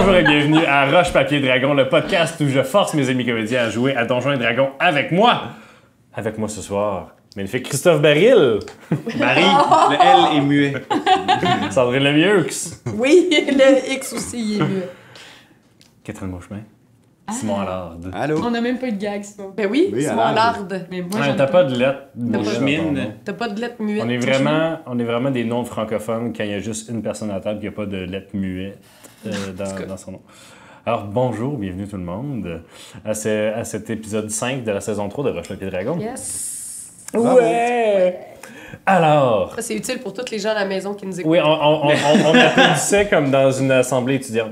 Bonjour et bienvenue à Roche Papier Dragon, le podcast où je force mes amis comédiens à jouer à Donjons et Dragons avec moi. Avec moi ce soir, magnifique Christophe Baril. Barry, le L est muet. Sandrine Lemieux. Oui, le X aussi, il est mieux. Catherine Beauchemin. Simon Allard. Allô? On a même pas eu de gag, sinon. Ben oui, Oui, c'est à mon l'art. larde. Mais moi, Ouais, j'aime t'as pas de lettres. Beauchemine. T'as pas de lettres muettes. On est vraiment des noms francophones quand il y a juste une personne à table qui n'a pas de lettres muettes dans son nom. Alors, bonjour, bienvenue tout le monde à cet épisode 5 de la saison 3 de Roche Papier Dragon. Yes. Ouais! Alors, Ça, c'est utile pour tous les gens à la maison qui nous écoutent. oui, on applaudissait comme dans une assemblée étudiante.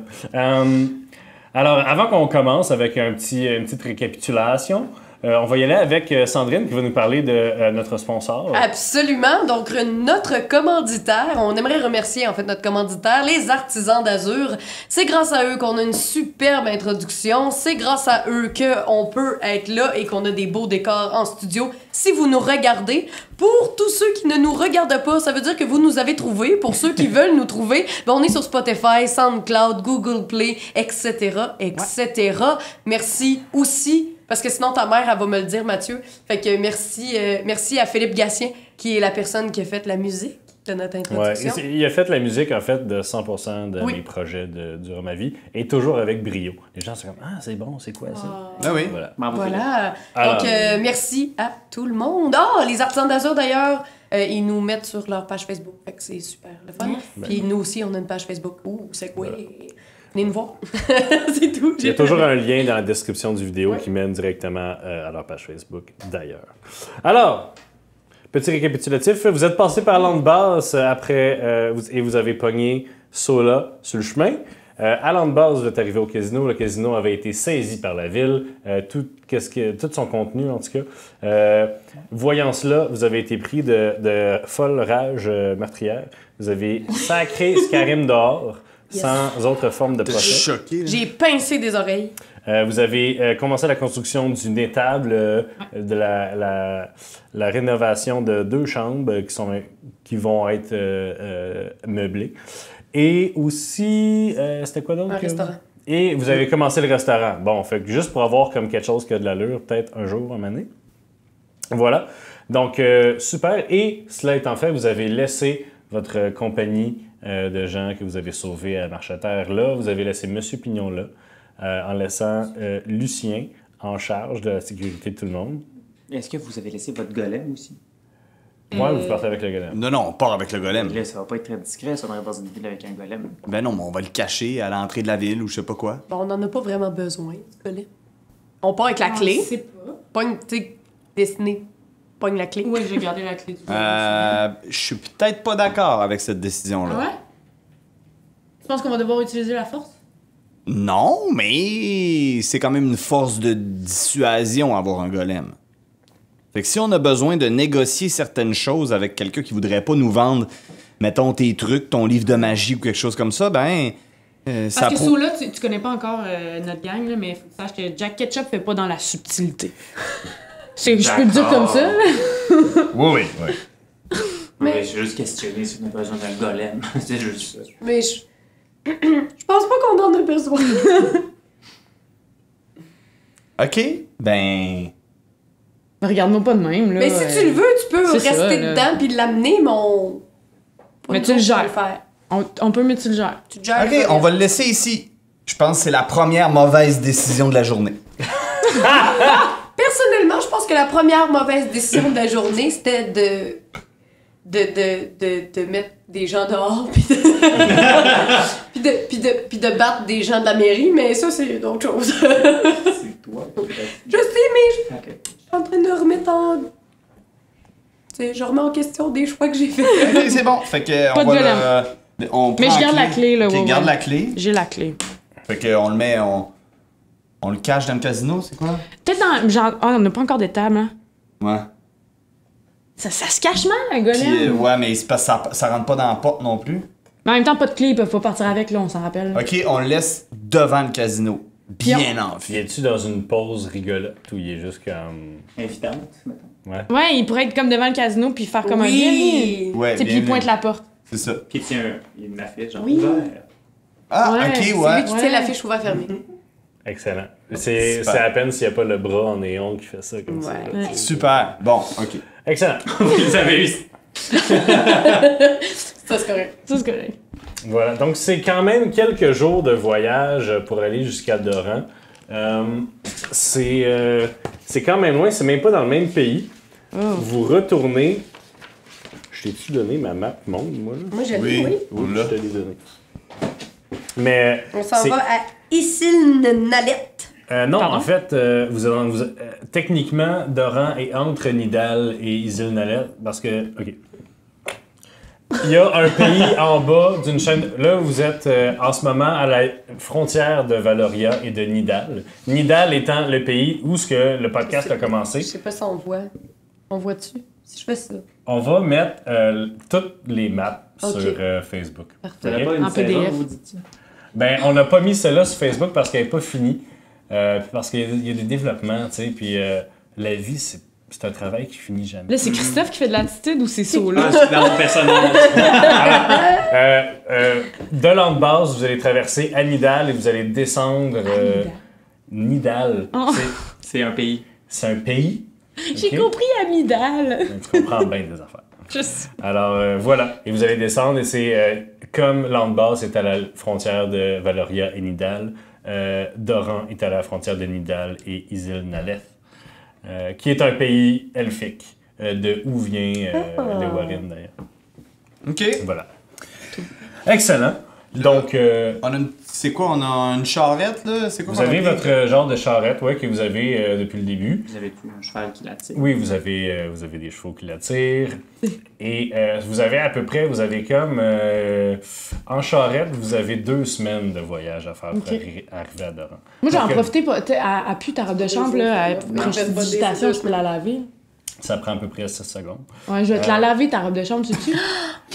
Alors, avant qu'on commence avec une petite récapitulation, on va y aller avec Sandrine qui va nous parler de notre sponsor. Absolument. Donc, notre commanditaire, on aimerait remercier en fait notre commanditaire, les Artisans d'Azur. C'est grâce à eux qu'on a une superbe introduction. C'est grâce à eux qu'on peut être là et qu'on a des beaux décors en studio. Si vous nous regardez, pour tous ceux qui ne nous regardent pas, ça veut dire que vous nous avez trouvés. Pour ceux qui veulent nous trouver, ben on est sur Spotify, SoundCloud, Google Play, etc., etc. Merci aussi. Parce que sinon, ta mère, elle va me le dire, Mathieu. Fait que merci à Philippe Gatien, qui est la personne qui a fait la musique de notre introduction. Ouais, il a fait la musique, en fait, de 100% de Oui. mes projets durant ma vie, et toujours avec brio. Les gens sont comme « Ah, c'est bon, c'est quoi ça? Ah oui. Voilà. Voilà. Alors. Donc, merci à tout le monde. Ah, les Artisans d'Azur, d'ailleurs, ils nous mettent sur leur page Facebook. Fait que c'est super le fun. Puis nous aussi, on a une page Facebook. Ouh, c'est quoi? Voilà. Venez nous voir. C'est tout. Il y a toujours un lien dans la description du vidéo qui mène directement à leur page Facebook, d'ailleurs. Alors, petit récapitulatif. Vous êtes passé par Landbass après et vous avez pogné Sola sur le chemin. À Landbass, vous êtes arrivé au casino. Le casino avait été saisi par la ville. Tout son contenu, en tout cas. Voyant cela, vous avez été pris de folle rage meurtrière. Vous avez sacré Scarim dehors. Yes. Sans autre forme de T'es procès. choqué, là. J'ai pincé des oreilles. Vous avez commencé la construction d'une étable, de la rénovation de 2 chambres qui vont être meublées. Et aussi, c'était quoi d'autre? Un restaurant. Et vous avez commencé le restaurant. Bon, fait que juste pour avoir comme quelque chose qui a de l'allure, peut-être un jour, une année. Voilà. Donc, super. Et cela étant fait, vous avez laissé votre compagnie de gens que vous avez sauvés à marche à terre là. Vous avez laissé Monsieur Pignon là, en laissant Lucien en charge de la sécurité de tout le monde. Est-ce que vous avez laissé votre golem aussi? Moi, vous partez avec le golem. Non, on part avec le golem. Là, ça va pas être très discret, ça, on arrive dans une ville avec un golem. Ben non, mais on va le cacher à l'entrée de la ville ou je sais pas quoi. Bon, on n'en a pas vraiment besoin, ce collet. On part avec la clé. Je sais pas. Pogne, tu sais, dessiné. Pogne la clé. Oui, j'ai gardé la clé du Je suis peut-être pas d'accord avec cette décision-là. Ah ouais? Tu penses qu'on va devoir utiliser la force? Non, mais c'est quand même une force de dissuasion avoir un golem. Fait que si on a besoin de négocier certaines choses avec quelqu'un qui voudrait pas nous vendre, mettons, tes trucs, ton livre de magie ou quelque chose comme ça, ben... ça Parce que sous là, tu connais pas encore notre gang, là, mais faut que tu saches que Jack Ketchup fait pas dans la subtilité. Je peux le dire comme ça. Oui. Mais j'ai juste questionné si on a besoin d'un golem. C'est juste ça. Mais je pense pas qu'on en a besoin. OK, ben... Regarde-moi pas de même, là. Mais si tu le veux, tu peux c'est rester ça, là. dedans puis l'amener, mais on... Mais tu le gères. Faire. On peut, mais tu le gères. Tu te gères. OK, on va le laisser ici. Je pense que c'est la première mauvaise décision de la journée. Personnellement, je pense que la première mauvaise décision de la journée, c'était de mettre des gens dehors puis de battre des gens de la mairie, mais ça, c'est d'autres choses. C'est toi, peut-être. Je sais, mais Ok. je suis en train de remettre en... Tu sais, je remets en question des choix que j'ai faits. OK, c'est bon. Fait que Pas on de va le... on Mais prend je garde la clé, là. OK, ouais, garde ouais. la clé. J'ai la clé. Fait que on le met... On le cache dans le casino, c'est quoi? Peut-être dans. Genre. Ah, on n'a pas encore de table, hein. Ouais. Ça se cache mal, un golem. Puis, ouais, mais c'est parce que ça rentre pas dans la porte non plus. Mais en même temps, pas de clé, ils peuvent pas partir avec, là, on s'en rappelle. OK, on le laisse devant le casino. Bien en Puis es-tu dans une pause rigolote où il est juste comme... Invitante, mettons. Ouais, il pourrait être comme devant le casino puis faire comme un Oui. Ouais, Tu sais, puis bien il pointe vu. la porte. C'est ça. Puis il y a une affiche, genre Oui. ouvert. Ah, Ouais, ok, c'est ouais. Lui qui tient l'affiche ouvert fermé. Excellent. C'est Super. à peine s'il n'y a pas le bras en néon qui fait ça comme ça. Ouais. là. Super. Bon, ok. Excellent. Vous avez eu. Ça, c'est correct. Ça, c'est correct. Voilà, donc c'est quand même quelques jours de voyage pour aller jusqu'à Doran. C'est quand même loin, c'est même pas dans le même pays. Vous retournez. Je t'ai-tu donné ma map monde, moi? Là? Moi, j'ai Oui. dit oui. Oui, Là. je te l'ai donné. Mais. On s'en c'est- va à Isilnalet. Non, Pardon? en fait, techniquement, Doran est entre Nidal et Isilnalet parce que. OK. Il y a un pays en bas d'une chaîne. Là, vous êtes en ce moment à la frontière de Valoria et de Nidal. Nidal étant le pays où ce que le podcast a Je commencé. sais pas si on voit. On voit-tu? Si je fais ça. On va mettre toutes les maps Ok. sur Facebook. Vous Ok? n'avez pas une En saison, PDF. vous dites ça? Ben, on n'a pas mis cela sur Facebook parce qu'elle n'est pas finie. Puis parce qu'il y a des développements, tu sais. Puis la vie, c'est un travail qui finit jamais. Là, c'est Christophe qui fait de l'attitude ou c'est Solo? Ah, c'est dans mon personnage. De l'Andbase, vous allez traverser Nidal et vous allez descendre Nidal. Oh. C'est un pays. C'est un pays. J'ai Ok? compris Amidal. Tu comprends bien des affaires. Juste. Alors voilà, et vous allez descendre et c'est comme Landbase est à la frontière de Valoria et Nidal, Doran est à la frontière de Nidal et Isilnaleth, qui est un pays elfique, de où vient le Warren d'ailleurs. Ok. Voilà. Excellent. Donc, On a c'est quoi? On a une charrette, là? C'est quoi vous qu'on a avez pris? votre genre de charrette que vous avez depuis le début. Vous avez plus un cheval qui l'attire. Oui, vous avez des chevaux qui l'attirent. Et vous avez comme... en charrette, vous avez 2 semaines de voyage à faire pour Ok. arriver à Doran. Moi, j'en Donc, profité pour. Elle pue ta robe de chambre, là. Quand je fais digitation, je peux la laver. Ça prend à peu près 6 secondes. Ouais, je vais te la laver, ta robe de chambre, tu sais.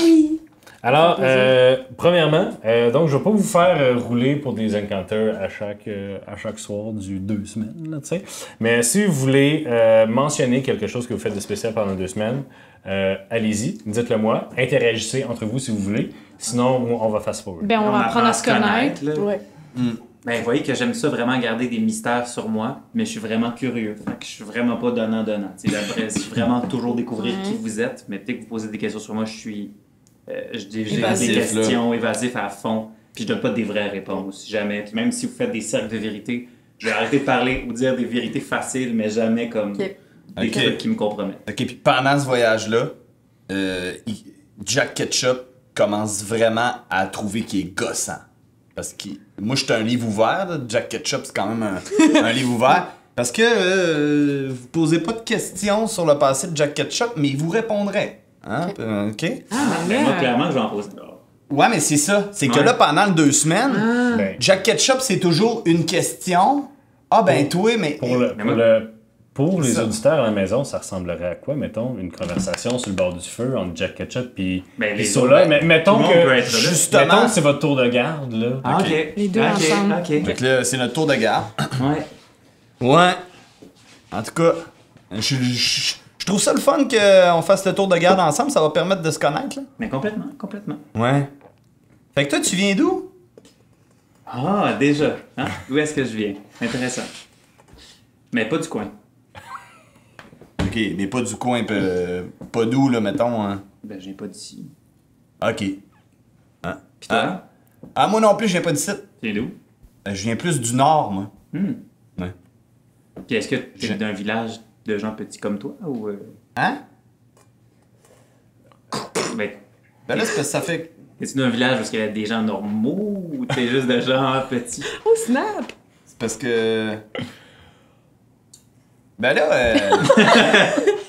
Oui. Alors, Ça fait premièrement, donc je vais pas vous faire rouler pour des encounters à chaque soir du 2 semaines, là, tu sais. Mais si vous voulez mentionner quelque chose que vous faites de spécial pendant 2 semaines, allez-y, dites-le moi, interagissez entre vous si vous voulez. Sinon, on va fast forward. Ben, on va apprendre à se connaître. là. Ouais. Ben, vous voyez que j'aime ça vraiment garder des mystères sur moi, mais je suis vraiment curieux. Fait que je suis vraiment pas donnant-donnant. Tu sais, après, je suis vraiment toujours découvrir qui vous êtes, mais dès que vous posez des questions sur moi, je suis. J'ai des Évasif, questions évasives à fond, puis je donne pas des vraies réponses, jamais. Puis même si vous faites des cercles de vérité, je vais arrêter de parler ou dire des vérités faciles, mais jamais comme Ok. des Ok. trucs qui me compromettent. Ok, puis pendant ce voyage-là, Jack Ketchup commence vraiment à trouver qu'il est gossant. Parce que moi, je suis un livre ouvert, là. Jack Ketchup, c'est quand même un livre ouvert. Parce que vous posez pas de questions sur le passé de Jack Ketchup, mais il vous répondrait. Hein? Ok? Ah, Ben, ben moi, là. clairement, je vais en poser. Ouais, mais c'est ça. C'est que Ouais. là, pendant les 2 semaines, Ben, Jack Ketchup, c'est toujours une question. Ah, ben, toi, mais. Pour les Ça. auditeurs à la maison, ça ressemblerait à quoi, mettons, une conversation sur le bord du feu entre Jack Ketchup et Ben, les Sola? autres, Mais mettons tout le monde peut que, être là. Justement. mettons que c'est votre tour de garde, là. Ah, ok. Les deux Ok, ensemble. Ok. Fait que là, c'est notre tour de garde. Ouais. Ouais. En tout cas, je trouve ça le fun qu'on fasse le tour de garde ensemble. Ça va permettre de se connaître, là. Mais complètement, complètement. Ouais. Fait que toi, tu viens d'où? Ah, déjà. Hein? D'où est-ce que je viens? Intéressant. Mais pas du coin. Ok, mais pas du coin, pas d'où, là, mettons. Hein. Ben, je viens pas d'ici. Ok. Hein? Pis toi? Ah, moi non plus, je viens pas d'ici. Tu viens d'où? Je viens plus du nord, moi. Ouais. Puis est-ce que t'es d'un village de gens petits comme toi ou. Hein? Ben, Ben là, c'est parce que ça fait. es-tu d'un village où il y a des gens normaux ou t'es juste de gens petits? Oh, snap! C'est parce que. Ben là,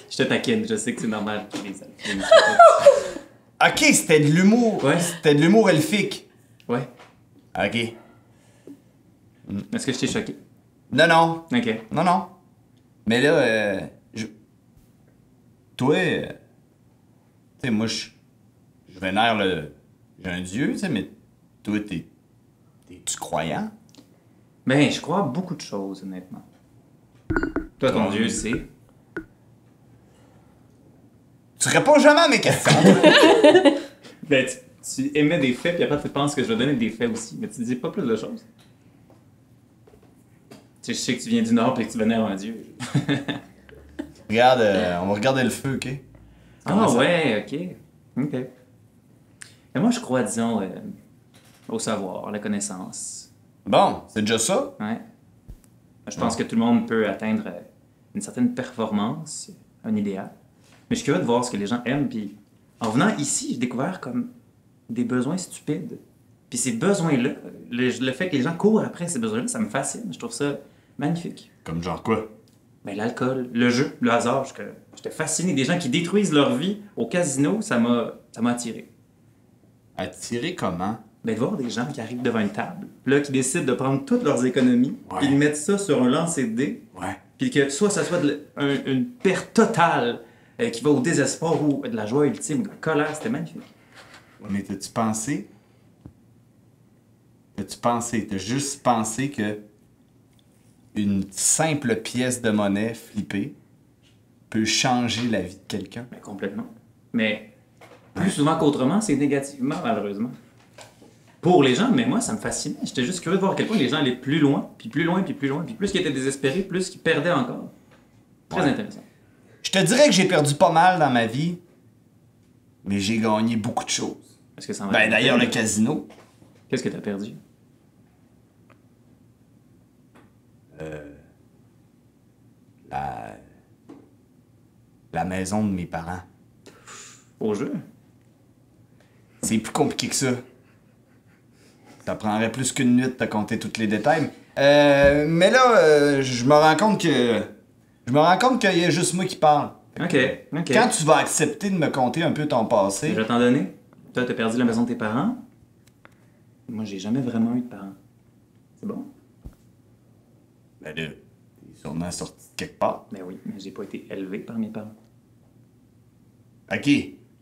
Je te taquine, je sais que c'est normal. Les ok, c'était de l'humour. Ouais. C'était de l'humour elfique. Ouais. Ok. Est-ce que je t'ai choqué? Non, non. Ok. Non, non. Mais là, toi, tu sais, moi, je vénère j'ai un dieu, tu sais, mais toi, t'es-tu croyant? Ben, je crois à beaucoup de choses, honnêtement. Toi, ton Dieu, c'est. Tu réponds jamais à mes questions. Ben, tu tu émets des faits, puis après tu penses que je vais donner des faits aussi, mais tu dis pas plus de choses. Tu sais, je sais que tu viens du Nord et que tu vénères un dieu. Regarde, on va regarder le feu, ok? Ah ouais, ok. Mais moi, je crois, disons, au savoir, à la connaissance. Bon, c'est déjà ça? Ouais. Je pense que tout le monde peut atteindre une certaine performance, un idéal. Mais je suis curieux de voir ce que les gens aiment, puis en venant ici, j'ai découvert comme des besoins stupides. Puis ces besoins-là, le fait que les gens courent après ces besoins-là, ça me fascine. Je trouve ça magnifique. Comme genre quoi? Ben, l'alcool, le jeu, le hasard, j'étais fasciné. Des gens qui détruisent leur vie au casino, ça m'a attiré. Attiré comment? Ben, de voir des gens qui arrivent devant une table, là, qui décident de prendre toutes leurs économies, Ouais. ils mettent ça sur un lancer de dés, Ouais. puis que soit ça soit une perte totale qui va au désespoir ou de la joie ultime, de la colère, c'était magnifique. Mais t'as-tu pensé? T'as juste pensé que une simple pièce de monnaie flippée peut changer la vie de quelqu'un? Ben, complètement. Mais plus souvent qu'autrement, c'est négativement, malheureusement. Pour les gens, mais moi, ça me fascinait. J'étais juste curieux de voir à quel point les gens allaient plus loin, puis plus loin, puis plus loin. Puis plus qu'ils étaient désespérés, plus qu'ils perdaient encore. Très Ouais. intéressant. Je te dirais que j'ai perdu pas mal dans ma vie, mais j'ai gagné beaucoup de choses. Est-ce que ça en Ben valait la d'ailleurs, le peine? casino. Qu'est-ce que t'as perdu? La maison de mes parents. Au jeu? C'est plus compliqué que ça. Ça prendrait plus qu'une nuit de te compter tous les détails. Mais là, je me rends compte que... Je me rends compte qu'il y a juste moi qui parle. Ok. Quand tu vas accepter de me conter un peu ton passé... Je vais t'en donner. Toi, t'as perdu la maison de tes parents. Moi, j'ai jamais vraiment eu de parents. C'est bon? Ben là, t'es sûrement sorti de quelque part. Ben oui, mais j'ai pas été élevé par mes parents. Ok,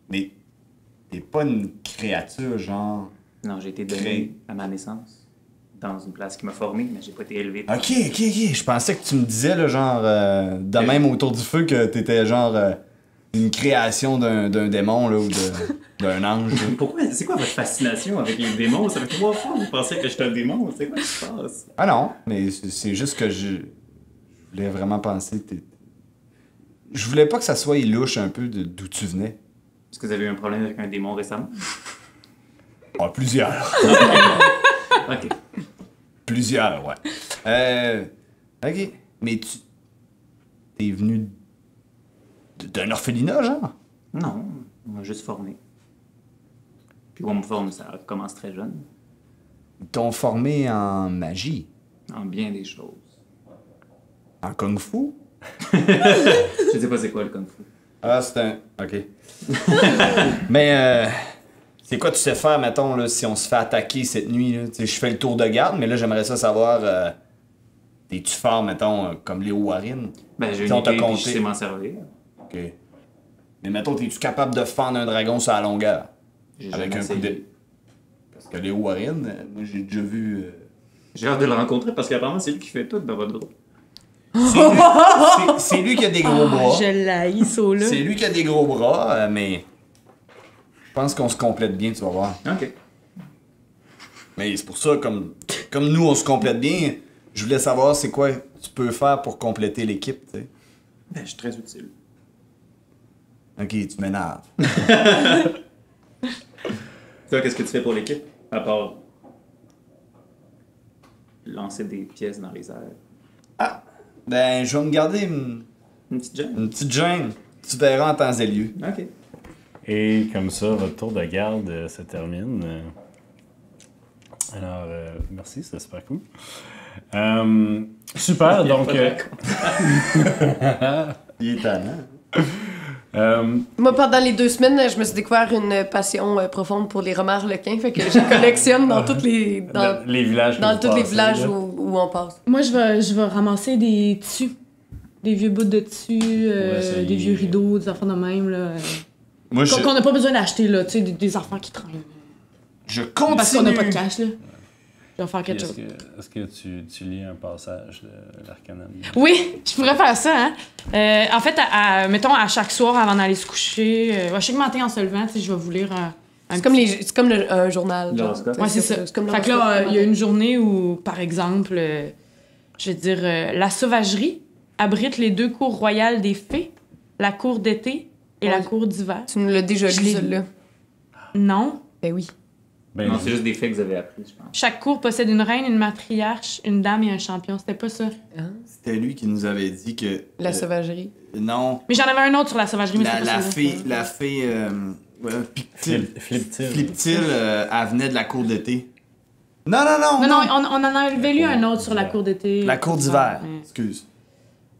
mais t'es pas une créature genre... Non, j'ai été donné Créé. à ma naissance dans une place qui m'a formé, mais j'ai pas été élevé par... Ok. Je pensais que tu me disais, là, genre, de même autour du feu, que t'étais genre une création d'un démon, là, ou d'un ange. Là. Pourquoi? C'est quoi votre fascination avec les démons? Ça fait 3 fois que vous pensez que je suis un démon. C'est quoi qui se passe? Ah non, mais c'est juste que je voulais vraiment penser. Je voulais pas que ça soit louche un peu d'où tu venais. Est-ce que vous avez eu un problème avec un démon récemment? Ah, plusieurs. Ok. Plusieurs, ouais. Ok, mais tu. T'es venu d'un orphelinat, genre? Non, on m'a juste formé. Puis on me forme, ça commence très jeune. Ils t'ont formé en magie, En bien des choses. en kung-fu? Je sais pas c'est quoi le kung fu. Ah, c'est un. Ok. Mais, c'est quoi tu sais faire, mettons, là, si on se fait attaquer cette nuit, là? Tu sais, je fais le tour de garde, mais là, j'aimerais ça savoir. T'es-tu fort, mettons, comme Léo Warren? Ben, j'ai Si une on t'a idée, puis compté. je sais m'en servir. Ok. Mais mettons, t'es-tu capable de fendre un dragon sur la longueur? J'ai Avec jamais un coup essayé. de. Parce que Léo Warren, moi, j'ai déjà vu. J'ai hâte de le rencontrer parce qu'apparemment, c'est lui qui fait tout dans votre groupe. C'est lui qui a des gros bras. Je l'haïs, ça, là. C'est lui qui a des gros bras, mais. Je pense qu'on se complète bien, tu vas voir. Ok. Mais c'est pour ça, comme nous, on se complète bien, je voulais savoir c'est quoi tu peux faire pour compléter l'équipe, tu sais. Ben, je suis très utile. Ok, tu m'énerves. Toi, qu'est-ce que tu fais pour l'équipe? À part lancer des pièces dans les airs. Ah! Ben, je vais me garder une Une petite gêne? petite gêne. Tu verras en temps et lieu. Ok. Et comme ça, votre tour de garde se termine. Alors, merci, c'est super cool. Super, donc... Il est talent. Moi, pendant les 2 semaines, je me suis découvert une passion profonde pour les romards harlequins. Fait que je collectionne dans toutes les... Dans, les villages que dans vous tous les passez, villages là. où on passe. Moi, je vais ramasser des tissus. Des vieux bouts de tissus, essayer. des vieux rideaux, des affaires de même, là. Moi, Qu'on n'a pas besoin d'acheter, là, tu sais, des enfants qui traînent. je continue. Parce qu'on n'a pas de cash, là. Je vais faire Puis quelque chose. Est-ce que tu lis un passage de l'Arcanum? Oui, je pourrais faire ça, hein. En fait, mettons, à chaque soir, avant d'aller se coucher, à chaque matin en se levant, tu sais, je vais vous lire C'est comme, un journal. genre. L'horoscope. Ouais, c'est ça. C'est comme Fait que l'horoscope, là, il y a ouais. une journée où, par exemple, je vais dire, la sauvagerie abrite les 2 cours royales des fées, la cour d'été et la Ouais. cour d'hiver. Tu nous l'as déjà Je lu, l'ai celle-là. Non. Ben oui. Ben, Non, c'est juste des faits que vous avez appris, je pense. Chaque cour possède une reine, une matriarche, une dame et un champion. C'était pas ça. C'était lui qui nous avait dit que... La sauvagerie. Non, Mais j'en avais un autre sur la sauvagerie, mais c'était pas ça. la fée Pictil, Flip-til. Fliptil, elle venait de la cour d'été. Non, Non, on en avait lu un autre sur la cour d'été. La cour d'hiver, Ouais. excuse.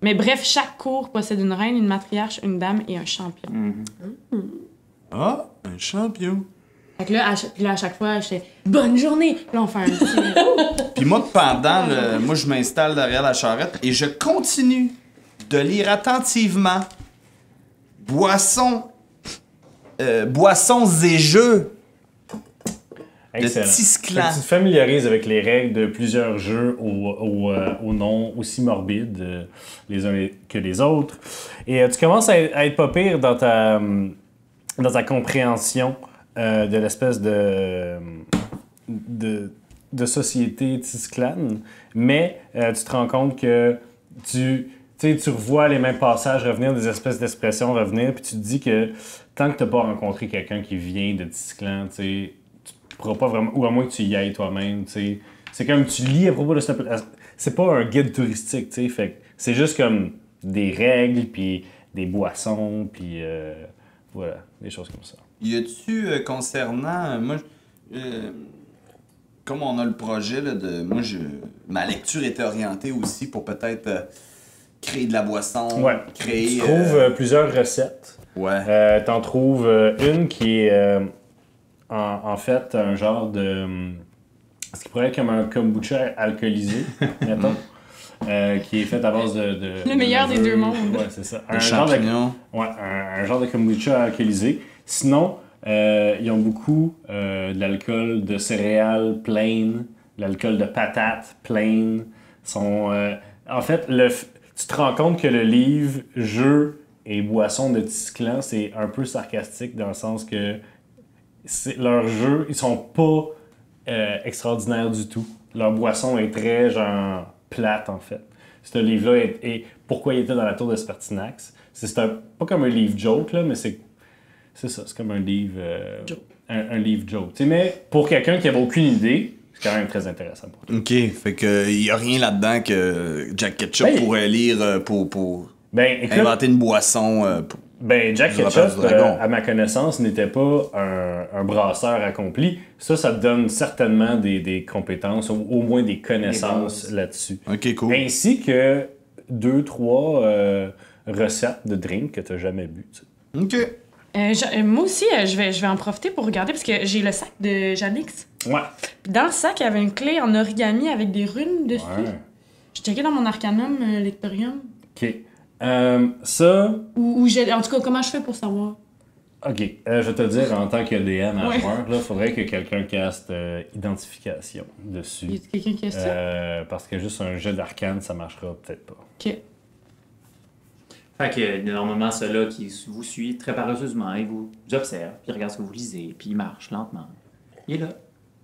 Mais bref, chaque cour possède une reine, une matriarche, une dame et un champion. Ah, un champion. Fait que là, à chaque fois, j'étais « Bonne journée! » Puis là, on fait un petit... Puis moi, moi, je m'installe derrière la charrette et je continue de lire attentivement Boissons et jeux de Excellent. Tisclan. Fait que tu te familiarises avec les règles de plusieurs jeux aux noms aussi morbides les uns que les autres. Et tu commences à être pas pire dans ta compréhension de l'espèce de société Tisclan. Mais tu te rends compte que tu revois les mêmes passages revenir, des espèces d'expressions revenir, puis tu te dis que tant que tu n'as pas rencontré quelqu'un qui vient de Tisclan, tu pourras pas vraiment, ou à moins que tu y ailles toi-même, c'est comme tu lis à propos de cette... C'est pas un guide touristique, fait que c'est juste comme des règles, puis des boissons, puis voilà, des choses comme ça. Y a-tu concernant. Moi, comme on a le projet, là, ma lecture était orientée aussi pour peut-être créer de la boisson. Ouais. Créer. Tu trouves plusieurs recettes. Ouais. T'en trouves une qui est en fait un genre de... ce qui pourrait être comme un kombucha alcoolisé, mettons. Qui est fait à base de Le meilleur des deux mondes. Ouais, c'est ça. Un champignon. Un genre de kombucha alcoolisé. Sinon, ils ont beaucoup de l'alcool de céréales plain, de l'alcool de patates plain. En fait, tu te rends compte que le livre Jeux et boissons de Tisclan, c'est un peu sarcastique dans le sens que leurs jeux, ils sont pas extraordinaires du tout. Leur boisson est très, genre, plate, en fait. Ce livre-là est pourquoi il était dans la tour de Spertinax. C'est pas comme un livre joke, là, mais c'est ça, c'est comme un livre... un livre joke. T'sais, mais pour quelqu'un qui n'avait aucune idée, c'est quand même très intéressant pour toi. Ok, fait que y a rien là-dedans que Jack Ketchup Ben, pourrait lire pour Ben, écoute, inventer une boisson. Jack du rappel Ketchup, du dragon. à ma connaissance, n'était pas un brasseur accompli. Ça te donne certainement des compétences, ou au moins des connaissances là-dessus. Ok, cool. Ainsi que 2-3 recettes de drink que tu n'as jamais bu. Tu sais. Ok. Moi aussi, je vais en profiter pour regarder parce que j'ai le sac de Janix. Ouais. Puis dans le sac, il y avait une clé en origami avec des runes dessus. Ouais. J'ai checké dans mon Arcanum Lectorium. OK. Ça, En tout cas, comment je fais pour savoir? OK. Je vais te dire, en tant que DM à Ouais. joueur, il faudrait que quelqu'un caste identification dessus. Y a quelqu'un qui a ça? Parce que juste un jeu d'arcane, ça marchera peut-être pas. Ok. Fait que normalement, ceux-là qui vous suit très paresseusement, ils vous observent, puis ils regardent ce que vous lisez, puis ils marchent lentement. Il est là.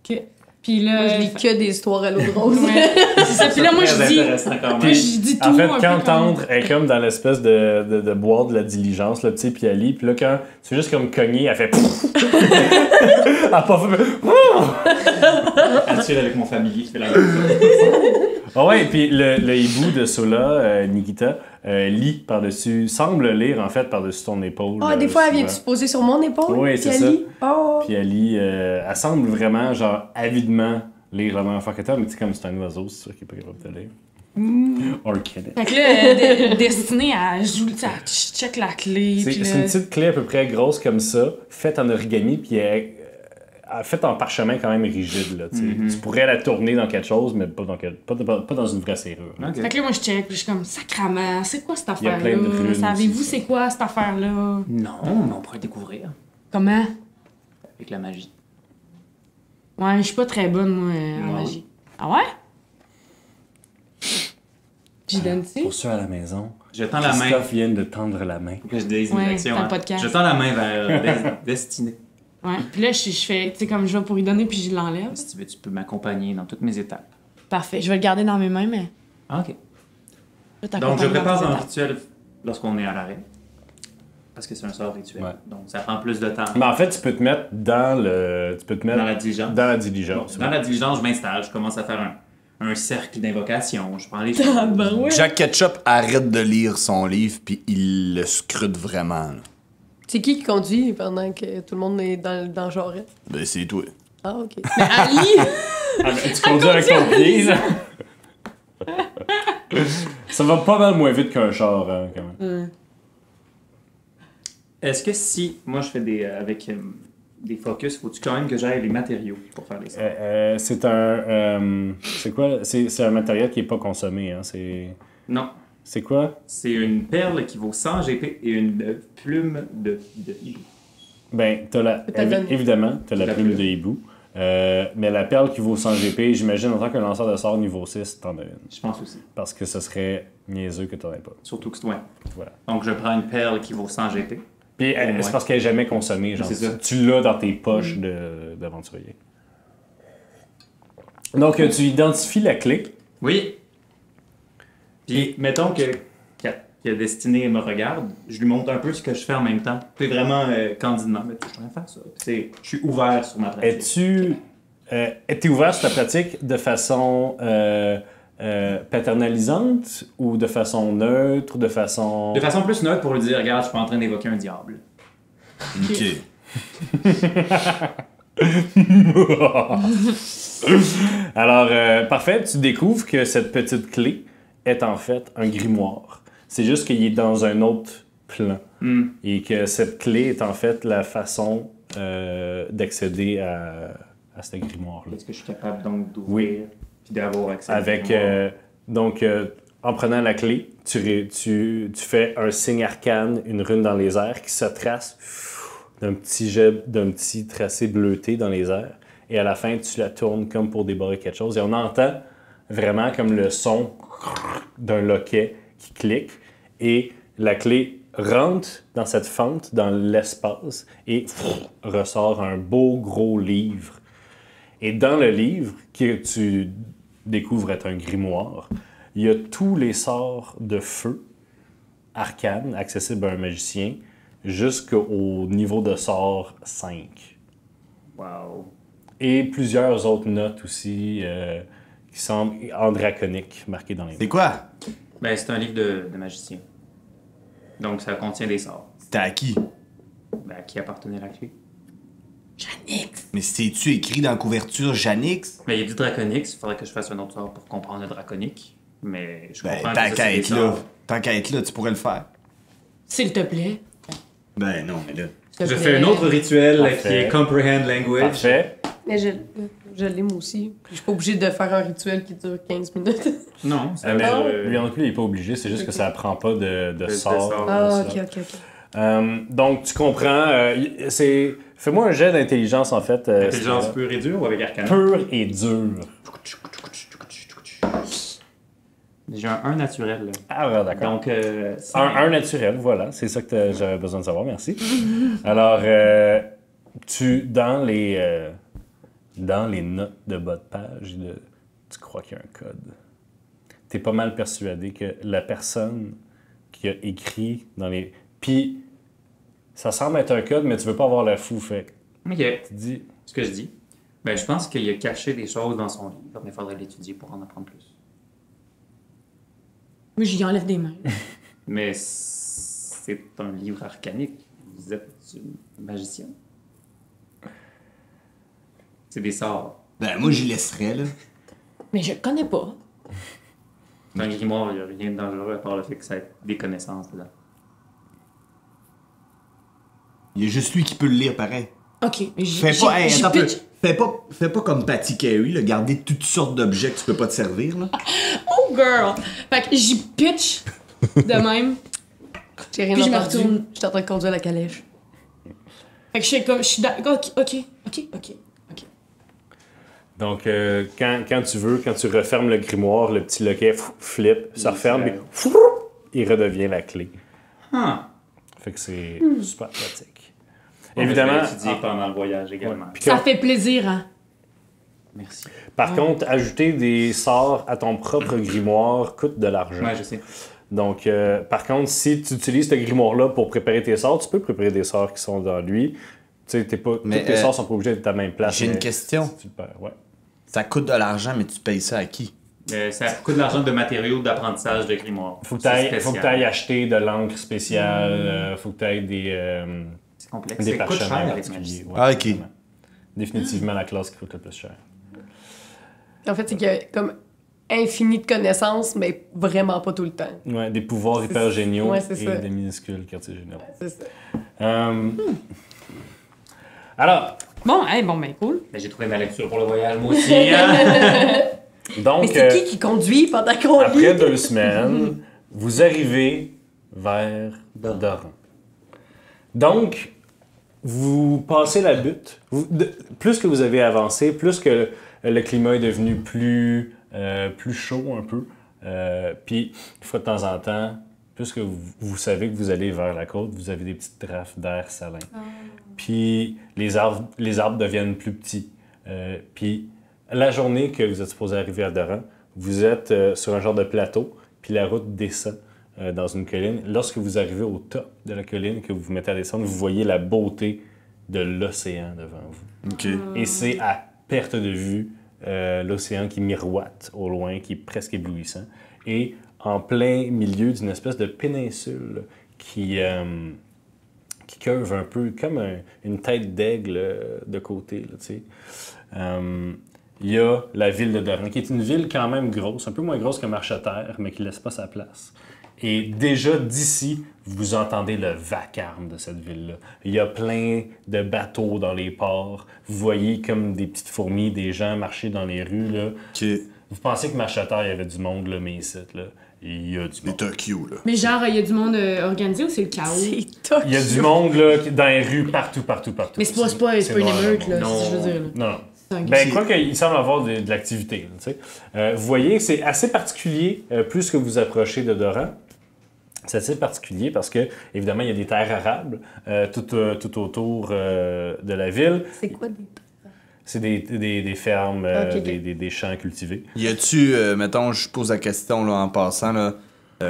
Ok. Puis là. Moi, je lis que des histoires à l'eau de rose. Ouais. C'est ça. Puis là, moi, je Très dis. intéressant quand Moi, même. je dis tout. En fait, un peu quand comme- t'entres, elle est comme dans l'espèce de boîte de la diligence, là, tu sais, puis elle lit. Puis là, quand tu fais juste comme cogner, elle fait... elle a pas fait... Elle tire avec mon familier qui fait la même chose. Ah ouais, puis le hibou de Sola, Nikita, lit par-dessus, semble lire en fait par-dessus ton épaule. Ah, des fois, elle vient souvent. se poser sur mon épaule. Oui, puis c'est elle ça. lit. Oh. Puis elle lit, elle semble vraiment, genre, avidement lire la même affaire que toi, mais tu sais, comme c'est un oiseau, c'est sûr qu'il est pas capable de lire. Or can it. Fait que là, destinée à jouer, tu sais, elle check la clé. C'est Puis là. une petite clé à peu près grosse comme ça, faite en origami, puis faite en parchemin quand même rigide. Là, tu sais. Tu pourrais la tourner dans quelque chose, mais pas dans une vraie serrure. Ok. Fait que là, moi, je check, puis je suis comme, sacrament, c'est quoi cette Il y a affaire-là? plein de runes Savez-vous aussi, c'est quoi cette affaire-là? Non, mais on pourrait découvrir Comment? avec la magie. Ouais, je suis pas très bonne, moi, en Non. magie. Ah ouais? J'y donne-tu? Pour ceux à la maison, Je tends la main. Christophe vient de tendre la main. Faut que je dise Ouais, mes actions. dans le hein. podcast. Je tends la main vers Destinée. Ouais. Puis là, je fais, tu sais, comme je vais pour y donner, puis je l'enlève. Si tu veux, tu peux m'accompagner dans toutes mes étapes. Parfait. Je vais le garder dans mes mains, mais. Ah, OK. Je Donc, je t'accompagne dans prépare tes un étapes. rituel lorsqu'on est à l'arrêt. Parce que c'est un sort rituel. Ouais. Donc, ça prend plus de temps. Mais en fait, tu peux te mettre dans le. Tu peux te mettre Dans la diligence. dans la Donc, diligence. dans la diligence, je m'installe, je commence à faire un cercle d'invocation. Je prends les choses. Ah, ben ouais. Jack Ketchup arrête de lire son livre, puis il le scrute vraiment. Là. C'est qui conduit pendant que tout le monde est dans le genre? Ben, c'est toi. Ah, OK. Mais Ali! Ah, mais tu conduis avec ton pied, là. Ça va pas mal moins vite qu'un char, hein, quand même. Est-ce que si moi je fais des focus, faut-tu quand même que j'aille les matériaux pour faire les sorts? C'est un. C'est quoi? C'est un matériel qui est pas consommé, hein. Non. C'est quoi? C'est une perle qui vaut 100 GP et une plume de hibou. Ben, évidemment, t'as la plume de hibou. Mais la perle qui vaut 100 GP, j'imagine en tant que lanceur de sort niveau 6, t'en as une. Je pense aussi. Parce que ce serait niaiseux que t'en aies pas. Surtout que c'est loin. Voilà. Donc je prends une perle qui vaut 100 GP. Puis c'est parce qu'elle est jamais consommée, genre. C'est ça. Tu l'as dans tes poches d'aventurier. Donc, tu identifies la clé. Oui. Puis mettons que Destiné me regarde, je lui montre un peu ce que je fais en même temps. C'est vraiment candidement, mais je suis en train de faire ça. Je suis ouvert sur ma pratique. Es-tu ouvert sur ta pratique de façon paternalisante ou de façon neutre, de façon... De façon plus neutre pour lui dire, regarde, je suis pas en train d'évoquer un diable. OK. Alors, parfait, tu découvres que cette petite clé est en fait un grimoire. C'est juste qu'il est dans un autre plan. Et que cette clé est en fait la façon d'accéder à ce grimoire-là. Est-ce que je suis capable donc d'ouvrir puis d'avoir accès Avec, en prenant la clé, tu fais un signe arcane, une rune dans les airs qui se trace d'un petit tracé bleuté dans les airs. Et à la fin, tu la tournes comme pour débarrer quelque chose. Et on entend vraiment comme le son d'un loquet qui clique. Et la clé rentre dans cette fente, dans l'espace, et ressort un beau gros livre. Et dans le livre, que tu découvres être un grimoire, il y a tous les sorts de feu arcane accessibles à un magicien jusqu'au niveau de sort 5. Wow. Et plusieurs autres notes aussi qui semblent en draconique marquées dans les C'est quoi? Ben, c'est un livre de magicien. Donc, ça contient des sorts. C'était à qui? Ben, à qui appartenait la clé? Janix! Mais c'est-tu écrit dans la couverture Janix? Ben, il y a du draconique, il faudrait que je fasse un autre sort pour comprendre le draconique. Mais je Ben, comprends tant que ça, qu'à c'est des être là. sorts. Tant qu'à être là, tu pourrais le faire. S'il te plaît. Ben non, mais là. S'il te Je plaît. fais un autre rituel Parfait. qui est Comprehend Language. Parfait. Mais je l'ai moi aussi. Puis je suis pas obligée de faire un rituel qui dure 15 minutes. Non, ça Mais va. lui non plus, il n'est pas obligé, c'est juste que ça apprend pas de sort. sort. Ah, ça. ok. Donc, tu comprends. Fais-moi un jet d'intelligence, en fait. Intelligence pure et dure ou avec arcana? Pur et dur. J'ai un 1 naturel. Là. Ah, ouais, d'accord. Donc, Un naturel, voilà. C'est ça que j'avais besoin de savoir, merci. Alors, dans les notes de bas de page, tu crois qu'il y a un code. Tu es pas mal persuadé que la personne qui a écrit dans les... Puis, ça semble être un code, mais tu veux pas avoir l'air fou, fait que OK. tu dis... Ce que je dis, ben, je pense qu'il a caché des choses dans son livre, mais il faudrait l'étudier pour en apprendre plus. Moi, j'y enlève des mains. Mais c'est un livre arcanique. Vous êtes une magicien. C'est des sorts. Ben moi, j'y laisserais, là. Mais je le connais pas. Dans le grimoire, il n'y a rien de dangereux à part le fait que ça ait des connaissances dedans. Il y a juste lui qui peut le lire pareil. Ok, mais Fais pas, hey, j'y attends un peu. pitch. Fais pas comme Patty Carey, là, garder toutes sortes d'objets que tu peux pas te servir, là. Oh girl! Fait que j'y pitch de même. J'ai rien Puis je me entendu. retourne. J'étais en train de conduire la calèche. Fait que je suis d'accord. Ok. Donc, quand tu veux, quand tu refermes le grimoire, le petit loquet flip, se referme, puis il redevient la clé. Ah! Fait que c'est super pratique. Évidemment. Je vais étudier pendant le voyage également. Puis Ça fait plaisir, hein? Merci. par contre, ajouter des sorts à ton propre grimoire coûte de l'argent. Ouais, je sais. Donc, par contre, si tu utilises ce grimoire-là pour préparer tes sorts, tu peux préparer des sorts qui sont dans lui. Tu sais, Mais, tous tes sorts sont pas obligés d'être à la même place. J'ai une mais question. si tu le perds, ouais. Ça coûte de l'argent, mais tu payes ça à qui? Ça coûte de l'argent de matériaux d'apprentissage de grimoire. Faut que C'est tu spécial. ailles acheter de l'encre spéciale, faut que tu ailles C'est complexe. des Ça coûte cher parchemins avec particuliers. Magic. Ouais, Ah, ok. exactement. Définitivement la classe qui coûte le plus cher. En fait, c'est qu'il y a comme infini de connaissances, mais vraiment pas tout le temps. Ouais, des pouvoirs hyper géniaux Ouais, c'est et ça. des minuscules quartiers généraux. C'est ça. Alors, Bon, ben cool. Mais j'ai trouvé ma lecture pour le voyage, moi aussi. Hein? donc, Mais c'est qui conduit pendant qu'on après lit? 2 semaines, vous arrivez vers Doran. Donc, vous passez la butte. Plus que vous avez avancé, plus que le climat est devenu plus chaud un peu. Puis, une fois de temps en temps, plus que vous savez que vous allez vers la côte, vous avez des petites drafts d'air salin. Puis, les arbres deviennent plus petits. Puis, la journée que vous êtes supposé arriver à Doran, vous êtes sur un genre de plateau, puis la route descend dans une colline. Lorsque vous arrivez au top de la colline, que vous vous mettez à descendre, vous voyez la beauté de l'océan devant vous. OK. Et c'est à perte de vue l'océan qui miroite au loin, qui est presque éblouissant. Et en plein milieu d'une espèce de péninsule qui curve un peu comme une tête d'aigle de côté, là, tu sais. Il y a la ville de Doran, qui est une ville quand même grosse, un peu moins grosse que Marcheterre, mais qui laisse pas sa place. Et déjà d'ici, vous entendez le vacarme de cette ville-là. Il y a plein de bateaux dans les ports. Vous voyez comme des petites fourmis, des gens marcher dans les rues, là. OK. Vous pensez que Marcheterre, il y avait du monde, là, mais ici, là, il y a du Des monde. Tokyo, là. Mais genre, il y a du monde organisé ou c'est le chaos? C'est toc. Il y a du monde, là, dans les rues, partout. Mais c'est pas une noir, émeute, là, non. c'est ce que je veux dire. là. Non, non. C'est un Ben, quoi qu'il semble avoir de l'activité. Là, tu sais. Vous voyez, c'est assez particulier plus que vous approchez de Doran. C'est assez particulier parce que, évidemment, il y a des terres arables tout autour de la ville. C'est quoi des... C'est des fermes, Ok, ok. des champs cultivés. Y a-tu, mettons, je pose la question là, en passant, là,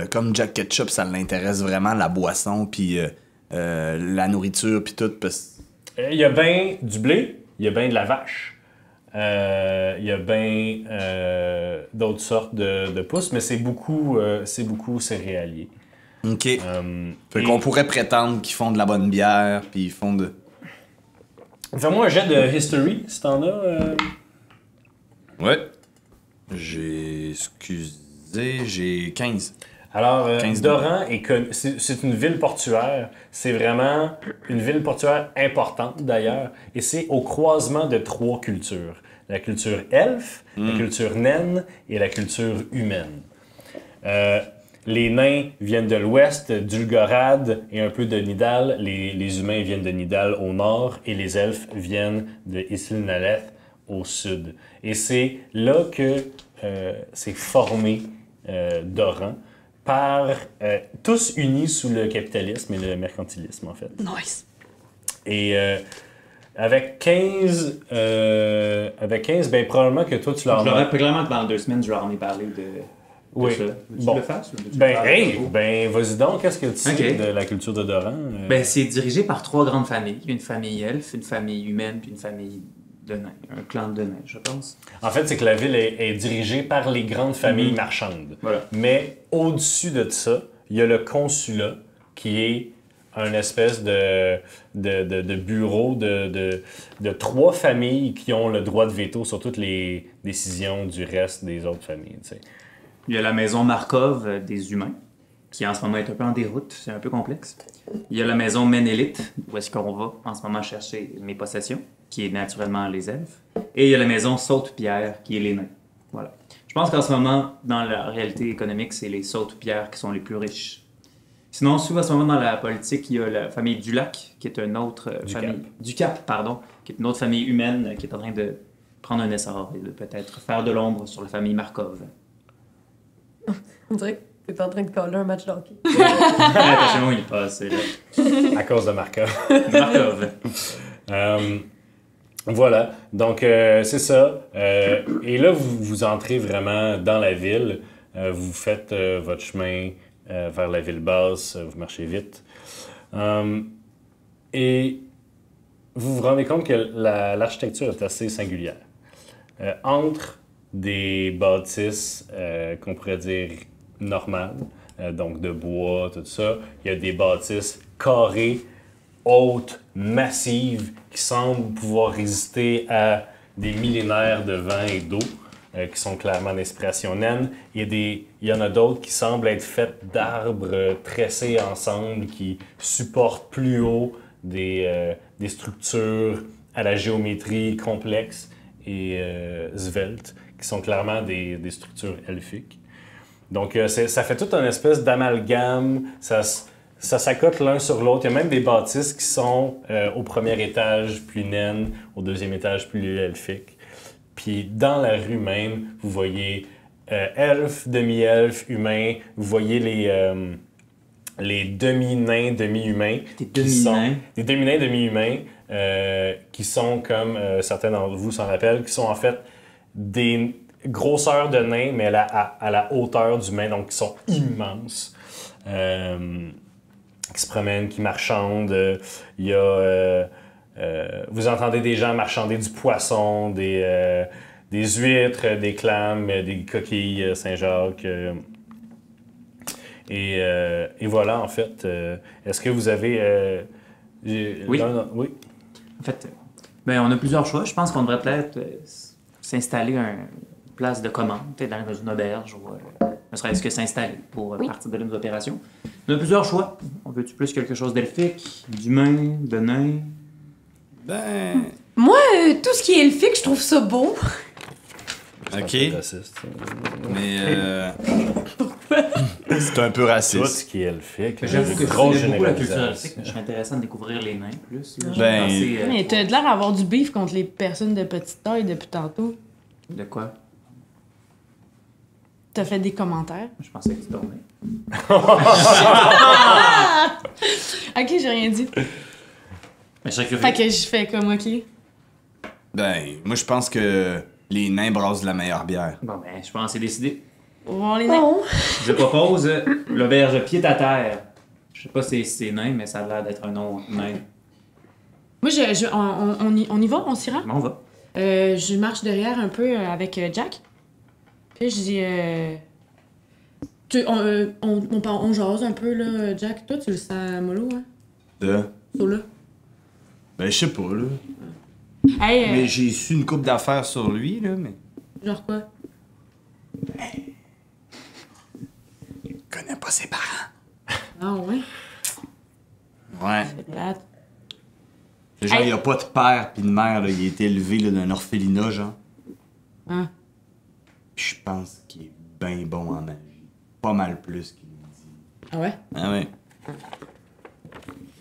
comme Jack Ketchup, ça l'intéresse vraiment, la boisson, puis la nourriture, puis tout, parce... Il y a bien du blé, il y a bien de la vache, il y a bien d'autres sortes de pousses, mais c'est beaucoup céréalier. OK. Et- Fait qu'on pourrait prétendre qu'ils font de la bonne bière, puis ils font de... Fais-moi un jet de history, si t'en as. Ouais. J'ai 15. Alors, 15 Doran c'est une ville portuaire. C'est vraiment une ville portuaire importante, d'ailleurs. Et c'est au croisement de 3 cultures. La culture elfe, la culture naine et la culture humaine. Les nains viennent de l'ouest, d'Ulgorad et un peu de Nidal. Les humains viennent de Nidal au nord et les elfes viennent de Isilnaleth au sud. Et c'est là que s'est formé Doran, tous unis sous le capitalisme et le mercantilisme, en fait. Nice. Et avec 15, ben, probablement que toi, tu leur Je l'aurais clairement que dans 2 semaines, je leur en ai parlé de Oui. ça. Veux-tu Bon. le faire? Ou veux-tu Ben, le faire? hey, ben, vas-y donc, qu'est-ce que tu sais Ok. de la culture de Doran? Ben, c'est dirigé par 3 grandes familles. Une famille elfe, une famille humaine, puis une famille de nains. Un clan de nains, je pense. En fait, c'est que la ville est dirigée par les grandes familles marchandes. Voilà. Mais au-dessus de ça, il y a le consulat, qui est un espèce de bureau de 3 familles qui ont le droit de veto sur toutes les décisions du reste des autres familles. Tu sais. Il y a la maison Markov des humains, qui en ce moment est un peu en déroute, c'est un peu complexe. Il y a la maison Ménélite, où est-ce qu'on va en ce moment chercher mes possessions, qui est naturellement les elfes. Et il y a la maison Saute-Pierre, qui est les nains. Voilà. Je pense qu'en ce moment, dans la réalité économique, c'est les Saute-Pierre qui sont les plus riches. Sinon, souvent, à ce moment, dans la politique, il y a la famille Dulac, qui est une autre famille... Ducap, pardon, qui est une autre famille humaine qui est en train de prendre un essor et de peut-être faire de l'ombre sur la famille Markov. On dirait T'es en train de coller un match de hockey. Attention, il est passé là. À cause de Markov. Markov. Voilà, donc c'est ça. Et là, vous entrez vraiment dans la ville. Vous faites votre chemin vers la ville basse. Vous marchez vite. Et vous vous rendez compte que l'architecture est assez singulière. Entre des bâtisses qu'on pourrait dire normales, donc de bois, tout ça, il y a des bâtisses carrées, hautes, massives, qui semblent pouvoir résister à des millénaires de vent et d'eau, qui sont clairement d'inspiration naine. Il y en a d'autres qui semblent être faites d'arbres tressés ensemble, qui supportent plus haut des structures à la géométrie complexe et svelte, qui sont clairement des structures elfiques. Donc, ça fait toute une espèce d'amalgame, ça s'accote l'un sur l'autre. Il y a même des bâtisses qui sont au premier étage plus naines, au deuxième étage plus elfiques. Puis dans la rue même, vous voyez elfes, demi-elfes, humains, vous voyez les demi-nains, demi-humains. Des demi-nains, demi-humains, qui sont, comme certains d'entre vous s'en rappellent, qui sont en fait des grosseurs de nains, mais à la hauteur d'humains, donc qui sont immenses. Qui se promènent, qui marchandent. Il y a... vous entendez des gens marchander du poisson, des huîtres, des clames, des coquilles Saint-Jacques. Et voilà, en fait. Est-ce que vous avez... Oui. Oui. En fait, on a plusieurs choix. Je pense qu'on devrait peut-être s'installer une place de commande, peut-être dans une auberge ou ne serait-ce que s'installer pour partir de nos opérations. On a plusieurs choix. On veut-tu plus quelque chose d'elfique, d'humain, de nain? Ben... Moi, tout ce qui est elfique, je trouve ça beau. Ok. Raciste. Mais c'est un peu Tout raciste. ce qui est elfique. J'avoue que je grosse connais beaucoup la culture généralisation. elfique. Je serais intéressant de découvrir les nains plus. Là. Ben, J'ai pensé, Mais t'as de l'air d'avoir du beef contre les personnes de petite taille depuis tantôt. de quoi? T'as fait des commentaires. Je pensais que tu dormais. Ok, j'ai rien dit. Mais je serais curieux. Fait que je fais comme ok. Ben, moi je pense que les nains brassent de la meilleure bière. Bon, je pense que c'est décidé. On va voir les nains. Bon. Je propose l'auberge pied à terre. Je sais pas si c'est nain, mais ça a l'air d'être un nom nain. Moi, on y va, on s'y rend. Bon, on va. Je marche derrière un peu avec Jack. Puis je dis... on jase un peu, là, Jack. Toi, tu le sens mollo, hein? Ça, là. Ben, je sais pas, là. Hey, Mais j'ai su une couple d'affaires sur lui, là, mais... genre quoi? Il connaît pas ses parents. Ah, ouais? Ouais. C'est plate. Genre, Hey. il a pas de père pis de mère, là. Il a été élevé là, d'un orphelinat, genre. Hein? Pis je pense qu'il est ben bon en magie. Pas mal plus qu'il me dit. Ah ouais? Ah ouais.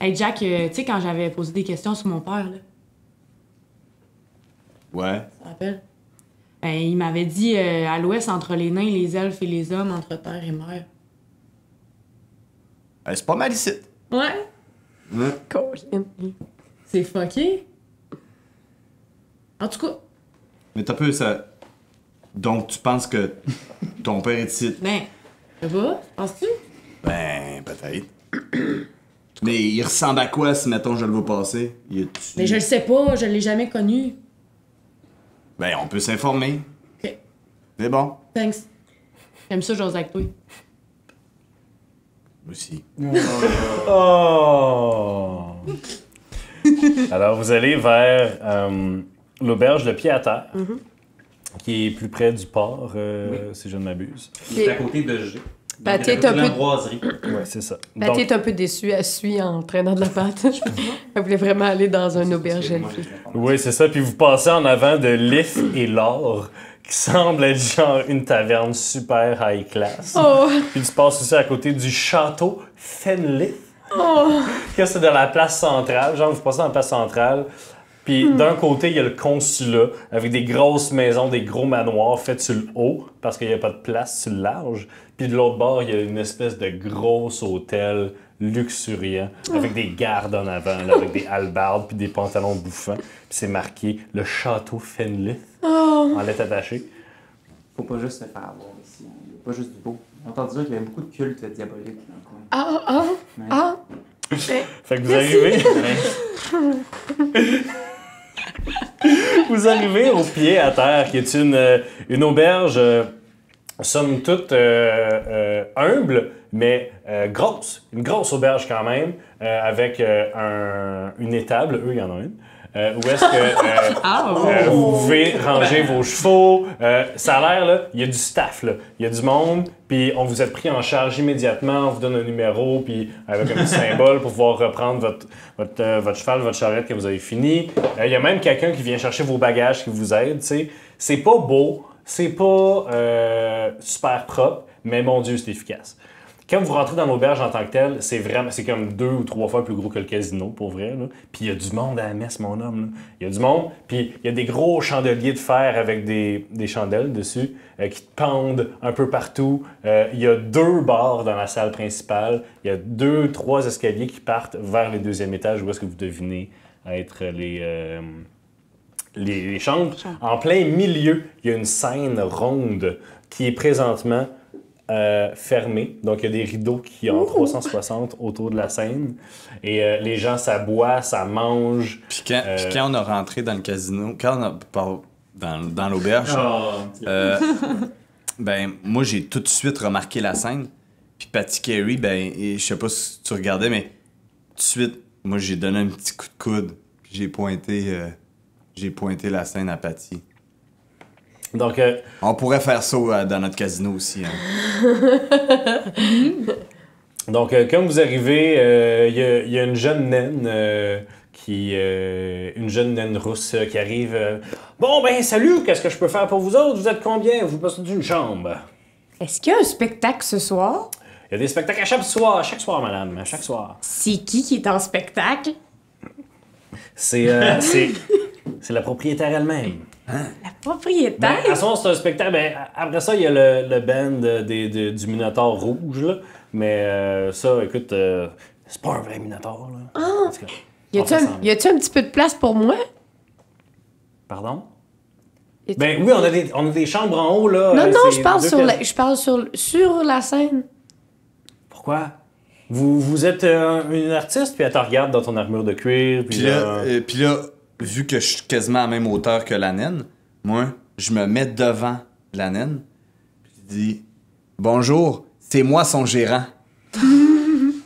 Hey, Jack, tu sais, quand j'avais posé des questions sur mon père, là, Ouais. tu te rappelles? Ben, il m'avait dit à l'ouest, entre les nains, les elfes et les hommes, entre terre et mer. Ben, c'est pas mal ici. Ouais? Ouais. Colin. C'est fucké. En tout cas, Mais t'as peu ça. Donc, tu penses que ton père est ici? ben, ça va? Penses-tu? Ben, peut-être. Mais il ressemble à quoi si, mettons, je le vois passer? Il est-tu- Mais je le sais pas, je l'ai jamais connu. Ben, on peut s'informer. Ok. C'est bon. Thanks. J'aime ça, j'ose avec toi. Moi aussi. Oh! Alors, vous allez vers l'auberge de pied à terre, qui est plus près du port, si je ne m'abuse. Il est à côté de G. Ben, Donc, t'es à côté un de peu- l'ambroiserie. Ouais, c'est ça. Patty est un peu déçue, elle suit en traînant de la pâte. Elle voulait vraiment aller dans un auberge elfique. Oui, c'est ça. Puis vous passez en avant de l'If et l'Or, qui semble être genre une taverne super high class. Oh! Puis tu passes aussi à côté du château Fenlith, Oh! que c'est de la place centrale. Genre, vous passez dans la place centrale, puis Puis d'un côté, il y a le consulat avec des grosses maisons, des gros manoirs faits sur le haut parce qu'il n'y a pas de place sur le large. Puis de l'autre bord, il y a une espèce de gros hôtel luxuriant avec des gardes en avant, là, avec des hallebardes puis des pantalons bouffants. Puis c'est marqué le château Fenlith en lettres attachées. Faut pas juste se faire avoir ici. Hein. Il y a pas juste du beau. J'ai entendu dire qu'il y avait beaucoup de cultes diaboliques dans le coin. Fait que vous arrivez. Vous arrivez au pied à terre, qui est une auberge, somme toute humble, mais grosse. Une grosse auberge quand même, avec une étable, eux, il y en a une. Où est-ce que vous pouvez ranger vos chevaux. Ça a l'air, là, il y a du staff, là. Il y a du monde, puis on vous a pris en charge immédiatement, on vous donne un numéro, puis avec un petit symbole pour pouvoir reprendre votre cheval, votre charrette que vous avez fini. Il y a même quelqu'un qui vient chercher vos bagages, qui vous aide, tu sais. C'est pas beau, c'est pas super propre, mais mon Dieu, c'est efficace. Quand vous rentrez dans l'auberge en tant que tel, c'est comme 2 ou 3 fois plus gros que le casino, pour vrai. Là. Puis il y a du monde à la messe, mon homme. Là. Il y a du monde, puis il y a des gros chandeliers de fer avec des chandelles dessus qui te pendent un peu partout. Il y a 2 bars dans la salle principale. Il y a 2-3 escaliers qui partent vers le 2e étage où est-ce que vous devinez être les chambres. En plein milieu, il y a une scène ronde qui est présentement fermé. Donc, il y a des rideaux qui ont 360 autour de la scène. Et les gens s'aboient, ça mange. Puis quand on a rentré dans le casino, dans l'auberge, ben, moi, j'ai tout de suite remarqué la scène. Puis Patty Carey, ben, je sais pas si tu regardais, mais tout de suite, moi, j'ai donné un petit coup de coude. Puis j'ai pointé la scène à Patty. Donc, on pourrait faire ça dans notre casino aussi. Hein. Donc, quand vous arrivez, il y a une jeune naine une jeune naine rousse qui arrive. Bon, ben, salut, qu'est-ce que je peux faire pour vous autres? Vous êtes combien? Vous passez d'une chambre. Est-ce qu'il y a un spectacle ce soir? Il y a des spectacles à chaque soir, madame, à chaque soir. C'est qui est en spectacle? C'est la propriétaire elle-même. La propriétaire? Ben, à ce moment, c'est un spectacle. Ben, après ça, il y a le band du Minotaure rouge, là. Mais ça, écoute, c'est pas un vrai Minotaure, là. Ah! Y a-tu un petit peu de place pour moi? Pardon? Ben oui, on a des chambres en haut, là. Non, je parle sur la scène. Pourquoi? Vous êtes une artiste, puis elle te regarde dans ton armure de cuir. Puis là, vu que je suis quasiment à la même hauteur que la naine, moi, je me mets devant la naine, puis je dis « Bonjour, c'est moi son gérant. »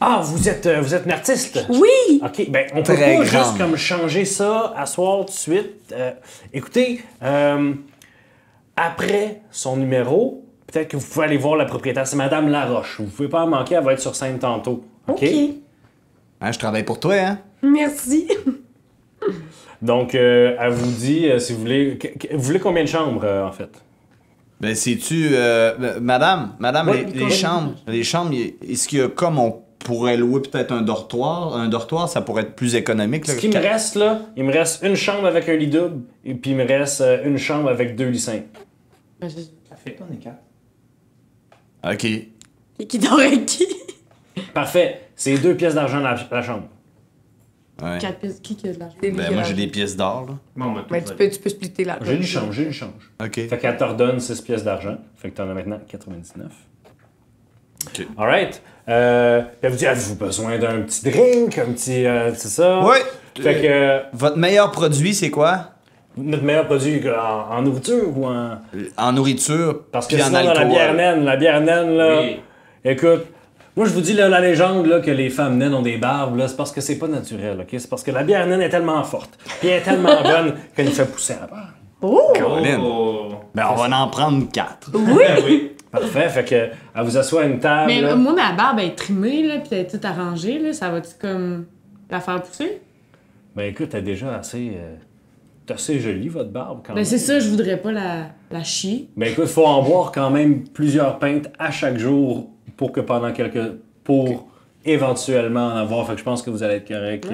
Ah, vous êtes une artiste? Oui! OK, ben on peut pas juste comme changer ça à soir tout de suite. Écoutez, après son numéro, peut-être que vous pouvez aller voir la propriétaire. C'est Madame Laroche. Vous pouvez pas en manquer, elle va être sur scène tantôt. OK? Hein, je travaille pour toi, hein? Merci. Donc, elle vous dit, si vous voulez... Vous voulez combien de chambres, en fait? Ben, sais-tu... madame, oui, les chambres, est-ce qu'il y a comme on pourrait louer peut-être un dortoir? Un dortoir, ça pourrait être plus économique. Là, Ce qui me reste, là, il me reste une chambre avec un lit double, et puis il me reste une chambre avec 2 lits simples. Ça fait, on est 4. OK. Et qui dort avec qui? Parfait. C'est 2 pièces d'argent la chambre. Ouais. 4 pièces. Qui a de l'argent? Ben, moi, j'ai des pièces d'or, là. Bon, Tu peux splitter là. J'ai une change. OK. Fait qu'elle te redonne 6 pièces d'argent. Fait que t'en as maintenant 99. OK. Alright. Elle vous dit, avez-vous besoin d'un petit drink, un petit... c'est ça? Ouais. Fait que... Votre meilleur produit, c'est quoi? Notre meilleur produit en nourriture ou en... En nourriture, Parce que puis en sinon, dans alcool. la bière naine, là... Oui. Écoute, moi, je vous dis, là, la légende là, que les femmes naines ont des barbes, là, c'est parce que c'est pas naturel, OK? C'est parce que la bière naine est tellement forte, puis elle est tellement bonne qu'elle nous fait pousser à la barbe. Colin. Oh. Ben, on va en prendre 4. Oui. Parfait, fait que elle vous assoit à une table. Mais là. moi, ma barbe est trimée, là, pis elle est toute arrangée, là. Ça va-tu comme la faire pousser? Ben écoute, elle est déjà assez jolie, votre barbe, quand même. Ben, c'est ça, je voudrais pas la chier. Ben écoute, faut en boire quand même plusieurs pintes à chaque jour pour éventuellement en avoir, fait que je pense que vous allez être correct.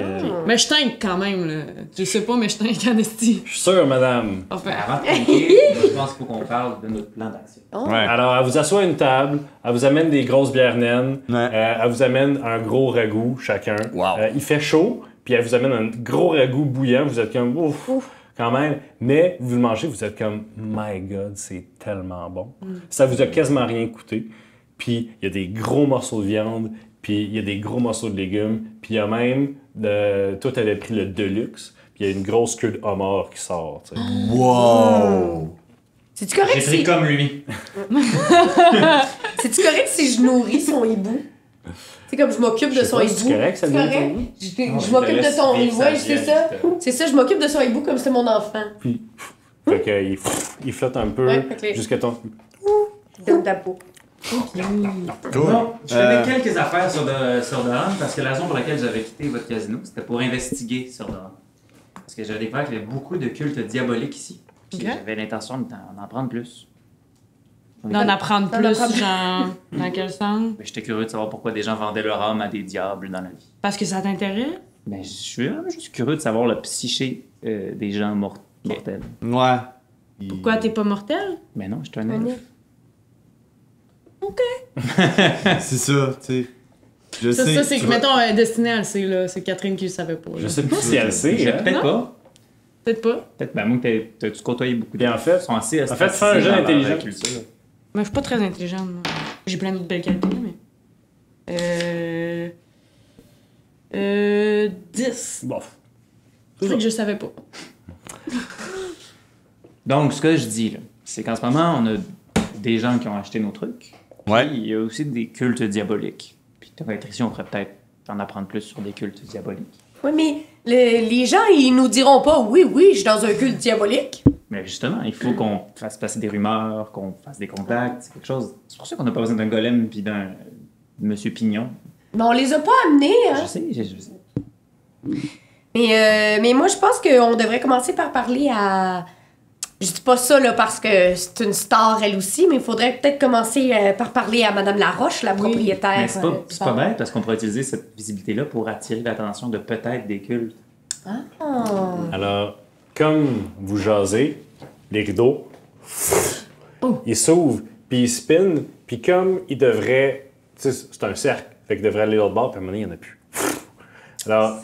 Mais je tank quand même, là. Je sais pas, mais je tank en esti. Je suis sûr, madame. Enfin, Avant de tanker, je pense qu'il faut qu'on parle de notre plan d'action. Ouais. Alors, elle vous assoit à une table, elle vous amène des grosses bières naines, Ouais. elle vous amène un gros ragoût chacun. Wow. Il fait chaud, puis elle vous amène un gros ragoût bouillant, vous êtes comme ouf, quand même. Mais vous le mangez, vous êtes comme my God, c'est tellement bon. Ça vous a quasiment rien coûté. Puis il y a des gros morceaux de viande, puis il y a des gros morceaux de légumes, puis il y a même, toi t'avais pris le Deluxe, puis il y a une grosse queue de homard qui sort. Tu sais. Wow! C'est-tu correct, J'ai pris comme lui. C'est-tu correct si je nourris son hibou? C'est comme je m'occupe de Je sais son pas hibou. si c'est correct, ça C'est devient correct? ton Je m'occupe de ton vivre hibou. sa Ouais, vie c'est à ça. l'extérieur. C'est ça, je m'occupe de son hibou comme c'est mon enfant. Fait que il flotte un peu Ouais, fait que- jusqu'à ton... Dans ta peau. Bon, je connais quelques affaires sur Doran parce que la raison pour laquelle j'avais quitté votre casino, c'était pour investiguer sur Doran. Parce que j'avais découvert qu'il y avait beaucoup de cultes diaboliques ici. Puis Ok. j'avais l'intention d'en prendre plus. d'en apprendre D'en plus, apprendre plus. genre, dans quel sens? Mais j'étais curieux de savoir pourquoi des gens vendaient leur âme à des diables dans la vie. Parce que ça t'intéresse? Mais je suis vraiment juste curieux de savoir le psyché des gens mortels. Ouais. Pourquoi t'es pas mortel? Mais non, je suis un Un elfe. C'est ça, tu sais. Je Ça, sais. c'est tu que, vas- mettons, Destiné, elle sait, là. C'est Catherine qui le savait pas. Je là. sais pas si elle sait, Je- hein. Peut-être Non. pas. Peut-être pas. Peut-être, ben, moi, tu côtoyé beaucoup de Bien, en fait- Ils sont assez en fait, fais un jeu dans leur d'intelligence. culture. Mais je suis pas très intelligente, moi. J'ai plein d'autres belles qualités, mais... 10. Bon. C'est vrai que je savais pas. Donc, ce que je dis, là, c'est qu'en ce moment, on a des gens qui ont acheté nos trucs. Ouais. Puis, il y a aussi des cultes diaboliques. Puis, peut-être ici, on pourrait peut-être en apprendre plus sur des cultes diaboliques. Oui, mais les gens, ils nous diront pas oui, je suis dans un culte diabolique. Mais justement, il faut qu'on fasse passer des rumeurs, qu'on fasse des contacts, c'est quelque chose. C'est pour ça qu'on n'a pas besoin d'un golem puis d'un Monsieur Pignon. Mais on les a pas amenés, hein. Je sais, je sais. Mais moi, je pense qu'on devrait commencer par parler à... Je dis pas ça là, parce que c'est une star, elle aussi, mais il faudrait peut-être commencer par parler à Madame Laroche, la propriétaire. Mais c'est pas, du c'est pas bar. bête parce qu'on pourrait utiliser cette visibilité-là pour attirer l'attention de peut-être des cultes. Ah. Alors, comme vous jasez, les rideaux, ils s'ouvrent, puis ils spinent, puis comme ils devraient... Tu sais, c'est un cercle, fait qu'ils devraient aller l'autre bord, puis à un moment donné, il n'y en a plus. Alors,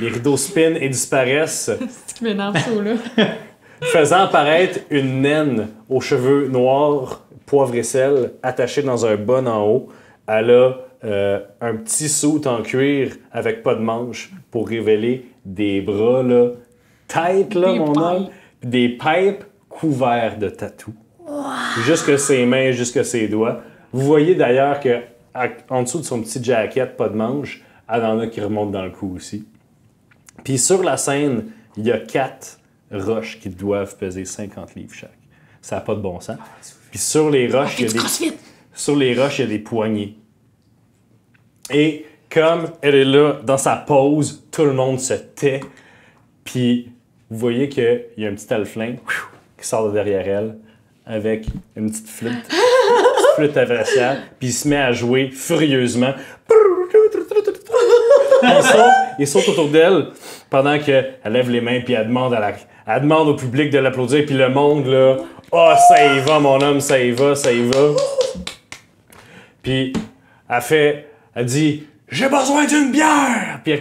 les rideaux spinent et disparaissent, C'est qui m'énerve, ça, là. faisant apparaître une naine aux cheveux noirs, poivre et sel, attachée dans un bas en haut. Elle a un petit soute en cuir avec pas de manches pour révéler des bras, là, tight, là, Des mon pipes. homme. Puis des pipes couverts de tatous. Jusque ses mains, jusque ses doigts. Vous voyez d'ailleurs que en dessous de son petit jacket, pas de manches, elle en a qui remontent dans le cou aussi. Puis sur la scène, il y a 4 roches qui doivent peser 50 livres chaque. Ça n'a pas de bon sens. Puis sur les roches, il y a des poignées. Et comme elle est là, dans sa pose, tout le monde se tait. Puis vous voyez qu'il y a un petit alflin qui sort de derrière elle avec une petite flûte traversière. Puis il se met à jouer furieusement. Il saute autour d'elle pendant qu'elle lève les mains puis elle demande au public de l'applaudir. Puis le monde, là, « Ah, ça y va, mon homme, ça y va, ça y va. » Puis elle dit « J'ai besoin d'une bière! » Puis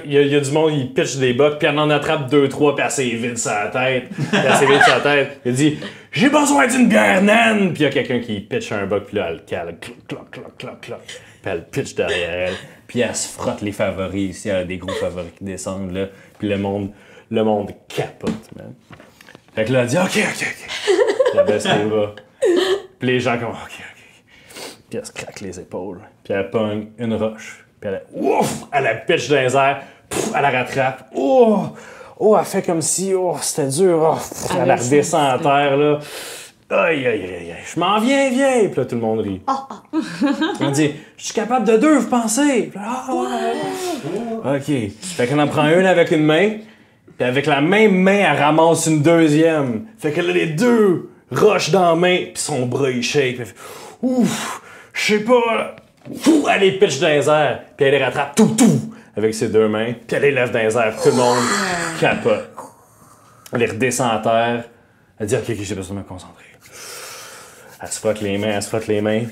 il y a du monde, il pitch des bocs, puis elle en attrape 2-3, puis elle s'est vide sa tête. Il dit « J'ai besoin d'une bière, naine! » Puis il y a quelqu'un qui pitch un boc, puis là, elle cale, cloc, cloc, cloc, cloc. Puis elle pitch derrière elle, puis elle se frotte les favoris ici, elle a des gros favoris qui descendent, là. Puis le monde capote, man. Fait que là, elle dit « OK. » Puis elle baisse les bras. Puis les gens comme « OK. » Puis elle se craque les épaules. Puis elle pogne une roche. Puis elle la pitch dans les airs. Elle la rattrape. Elle fait comme si, c'était dur. Elle la redescend à terre, là. Aïe. Je m'en viens. Puis là, tout le monde rit. Elle dit, je suis capable de 2, vous pensez? Puis là, ouais. OK. Fait qu'elle en prend une avec une main. Puis avec la même main, elle ramasse une deuxième. Fait qu'elle a les 2 roches dans la main. Puis son bras, il shake. Puis elle fait, ouf, je sais pas. Fou, elle les pitch dans les airs, puis elle les rattrape tout, avec ses 2 mains, puis elle les lève dans les airs, tout le monde capote. Elle les redescend à terre, elle dit « Ok, j'ai besoin de me concentrer. » Elle se frotte les mains,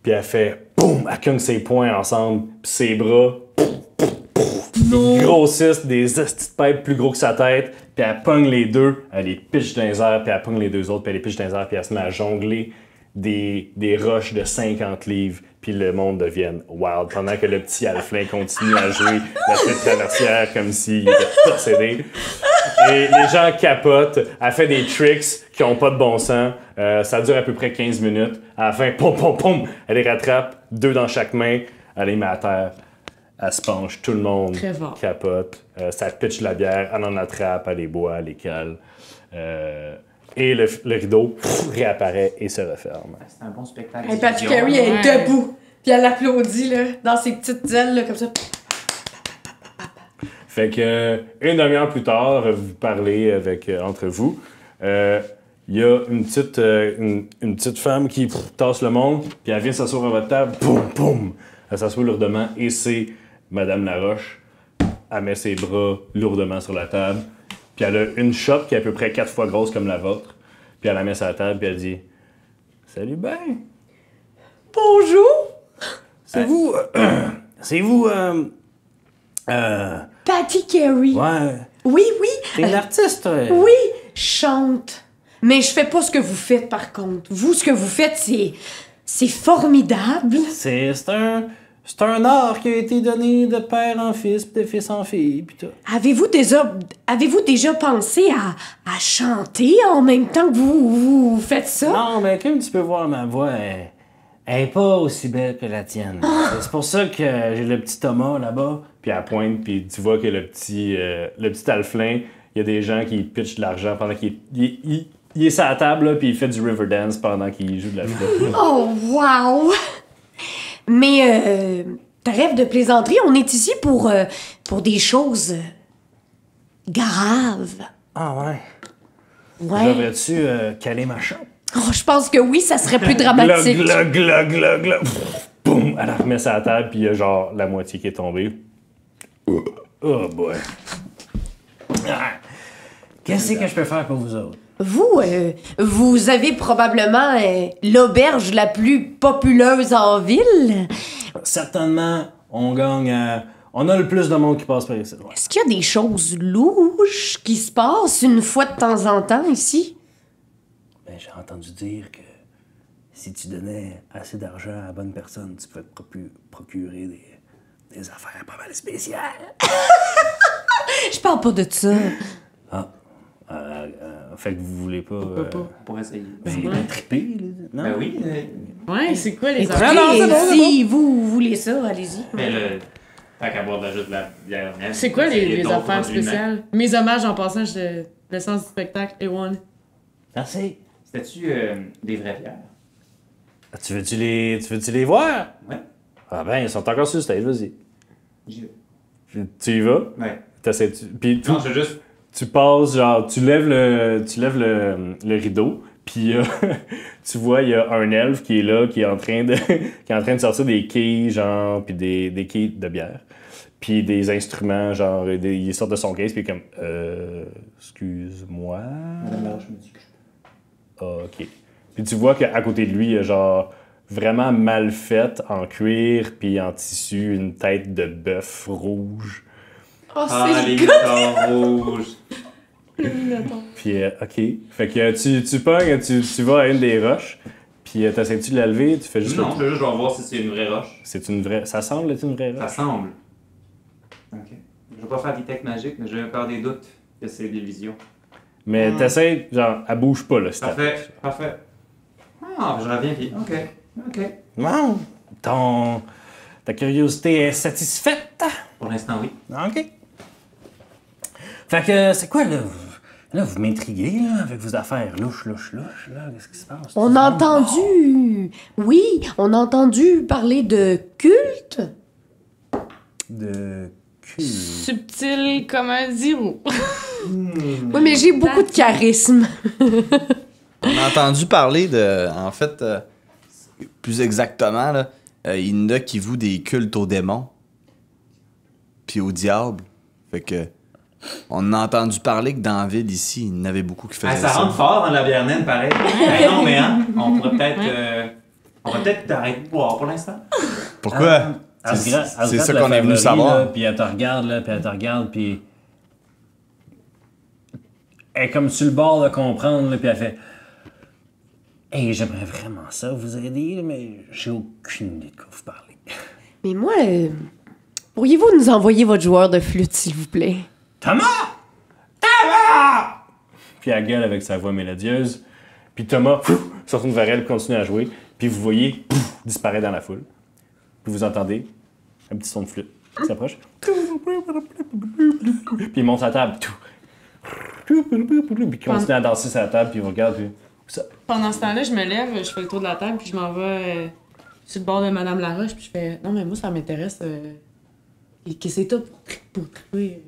puis elle fait « Boum! » Elle cogne ses poings ensemble, puis ses bras, ils grossissent, des hosties de pipes plus gros que sa tête, puis elle pogne les 2, elle les pitch dans les airs, puis elle pogne les 2 autres, puis elle les pitch dans les airs, puis elle se met à jongler des roches de 50 livres, puis le monde devienne wild, pendant que le petit Alflin continue à jouer la petite traversière comme s'il était possédé. Et les gens capotent, elle fait des tricks qui ont pas de bon sens, ça dure à peu près 15 minutes, à la fin, pom pom pom, elle les rattrape, 2 dans chaque main, elle les met à terre, elle se penche, tout le monde capote, ça pitch la bière, elle en attrape, elle les boit, elle les cale. Et le rideau réapparaît et se referme. C'est un bon spectacle. Et Patrick Carey est debout, puis elle applaudit là, dans ses petites ailes là, comme ça. Fait que une demi-heure plus tard, vous parlez entre vous. Il y a une petite femme qui tasse le monde, puis elle vient s'asseoir à votre table. Boum, boum! Elle s'assoit lourdement et c'est Madame Laroche. Elle met ses bras lourdement sur la table. Puis elle a une chope qui est à peu près 4 fois grosse comme la vôtre. Puis elle la met sur la table, puis elle dit « Salut ben! Bonjour! C'est vous... c'est vous... Patty Carey. Ouais... Oui, T'es une artiste, toi. oui, chante. Mais je fais pas ce que vous faites, par contre. Vous, ce que vous faites, c'est formidable. C'est un art qui a été donné de père en fils, puis de fils en fille, puis tout. Avez-vous déjà pensé à chanter en même temps que vous faites ça? Non, mais comme tu peux voir, ma voix, elle est pas aussi belle que la tienne. C'est pour ça que j'ai le petit Thomas là-bas, puis elle pointe, puis tu vois que le petit Alflin, il y a des gens qui pitchent de l'argent pendant qu'il est sur la table, là, puis il fait du Riverdance pendant qu'il joue de la flûte. Oh, wow! Mais, trêve de plaisanterie, on est ici pour des choses graves. Ah ouais? Ouais. Devrais-tu caler ma chope? Oh, je pense que oui, ça serait plus dramatique. Glug, glug, glug, glug. Boum! Elle la remet sur la table, puis il y a genre la moitié qui est tombée. Oh boy. Ah. Qu'est-ce que je peux faire pour vous autres? Vous avez probablement l'auberge la plus populeuse en ville. Certainement, on gagne. On a le plus de monde qui passe par ici. Ouais. Est-ce qu'il y a des choses louches qui se passent une fois de temps en temps ici? Ben, j'ai entendu dire que si tu donnais assez d'argent à la bonne personne, tu pouvais te procurer des affaires pas mal spéciales. Je parle pas de ça. Ah. Fait que vous voulez pas. Pour essayer. Vous voulez pas triper, là? Non? Ben oui. Ouais, c'est quoi les Écoutez, affaires? si vous voulez ça, allez-y. Mais le. Tant qu'à boire juste de la bière. C'est quoi les d'autres affaires produits, spéciales? Mes hommages en passant, le sens du spectacle, A1. Merci. C'était-tu des vraies bières? Ah, tu veux-tu les voir? Ouais. Ah ben, ils sont encore sur le stage, vas-y. J'y vais. Tu y vas? Ouais. Puis Non, je juste. tu passes, genre, tu lèves le rideau, puis tu vois, il y a un elfe qui est là, qui est en train de sortir des quilles, genre, puis des quilles de bière, puis des instruments, genre, il sort de son case, puis comme, excuse-moi. Madame Laroche me dit que Ah, ok. Puis tu vois qu'à côté de lui, il y a genre vraiment mal faite en cuir puis en tissu, une tête de bœuf rouge. Oh, Ah, c'est les le gars! moutons rouges. Puis, ok. Fait que tu pognes, tu vas à une des roches, puis t'essaies-tu de la lever, tu fais juste Non, je veux juste voir si c'est une vraie roche. C'est une vraie. Ça semble être une vraie Ça roche. semble. Ok. Je vais pas faire des techs magiques, mais j'ai encore des doutes que c'est des visions. Mais t'essaies, genre, elle bouge pas, là, c'est Parfait, parfait. Ah, je reviens, puis ok. Non! Ta curiosité est satisfaite? Pour l'instant, oui. Ok. Fait que, c'est quoi, là? Là, vous m'intriguez, là, avec vos affaires louches, là. Qu'est-ce qui se passe? On a entendu... Oui, on a entendu parler de culte. De cul. Subtil comme un zéro. Oui, mais j'ai beaucoup de charisme. On a entendu parler de. En fait, plus exactement, là, il y en a qui vouent des cultes aux démons. Puis au diable. Fait que... On a entendu parler que dans la ville ici, il y en avait beaucoup qui faisaient Ah, ça ça. rentre fort dans la bière naine, pareil. Ben non, mais hein, on pourrait peut-être... on va peut-être arrêter de boire pour l'instant. Pourquoi? C'est ça qu'on est venu savoir. Puis elle te regarde, là, puis elle te regarde, puis... Elle est comme sur le bord de comprendre, là, puis elle fait... Hey, j'aimerais vraiment ça vous aider, là, mais j'ai aucune idée de quoi vous parlez. Mais moi, pourriez-vous nous envoyer votre joueur de flûte, s'il vous plaît? Thomas! Thomas! Puis elle gueule avec sa voix mélodieuse. Puis Thomas se retourne vers elle, continue à jouer. Puis vous voyez, disparaît dans la foule. Puis vous entendez un petit son de flûte qui s'approche. Puis il monte sa table. Puis il continue à danser sur la table, puis il vous regarde. Puis... Ça. Pendant ce temps-là, je me lève, je fais le tour de la table, puis je m'en vais sur le bord de Madame Laroche, puis je fais non, mais moi, ça m'intéresse. Qu'est-ce que c'est toi pour trouver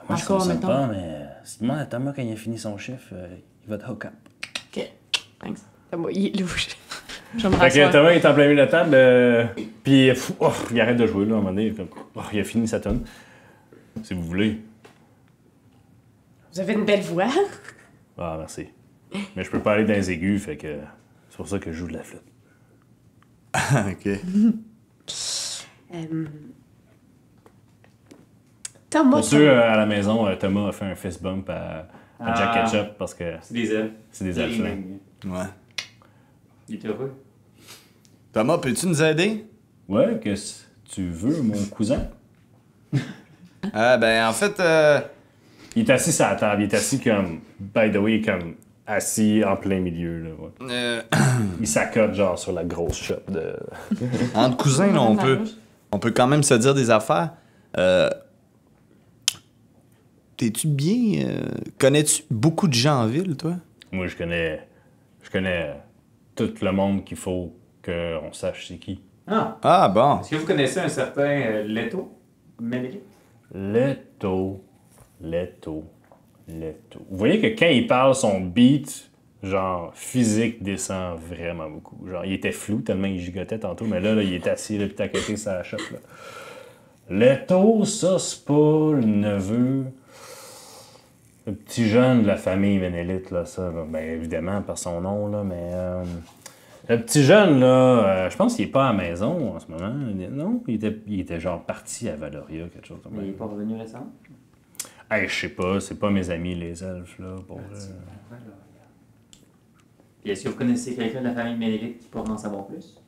Moi, je consomme pas, mais si tu demandes à Thomas quand il a fini son chiffre, il va te hook up. Ok, thanks. Thomas, il est louche. Je vais me Fait que rasseoir. Thomas il est en plein milieu de la table, puis il arrête de jouer, là, à un moment donné. Il a fini sa tonne. Si vous voulez. Vous avez une belle voix. Ah, merci. Mais je peux pas aller dans les aigus, fait que c'est pour ça que je joue de la flûte. OK. Thomas, Pour ceux à la maison, Thomas a fait un fist bump à Jack Ketchup parce que C'est des elfes. c'est des elfes. là. Ouais. Il est heureux. Thomas, peux-tu nous aider? Ouais, qu'est-ce que tu veux, mon cousin? Ben, en fait, Il est assis sur la table, il est assis comme, by the way, comme assis en plein milieu. Là, ouais. Il s'accote genre sur la grosse shop de... entre cousins, là, on peut quand même se dire des affaires. T'es-tu bien... connais-tu beaucoup de gens en ville, toi? Moi, je connais tout le monde qu'il faut qu'on sache c'est qui. Ah! Ah, bon. Est-ce que vous connaissez un certain Leto? Ménélique? Leto. Vous voyez que quand il parle, son beat, genre, physique descend vraiment beaucoup. Genre, il était flou tellement il gigotait tantôt, mais là il est assis, là, puis t'as côté sa shop, là. Leto, ça, c'est pas le neveu... Le petit jeune de la famille Ménélite, là, ça, là, ben évidemment, par son nom, là, mais... le petit jeune, là, je pense qu'il est pas à la maison en ce moment. Non, il était genre parti à Valoria, quelque chose comme ça. Mais il est pas revenu récemment. Hey, je sais pas, c'est pas mes amis les elfes, là, pour... Puis est-ce que vous connaissez quelqu'un de la famille Ménélique qui pourrait en savoir plus?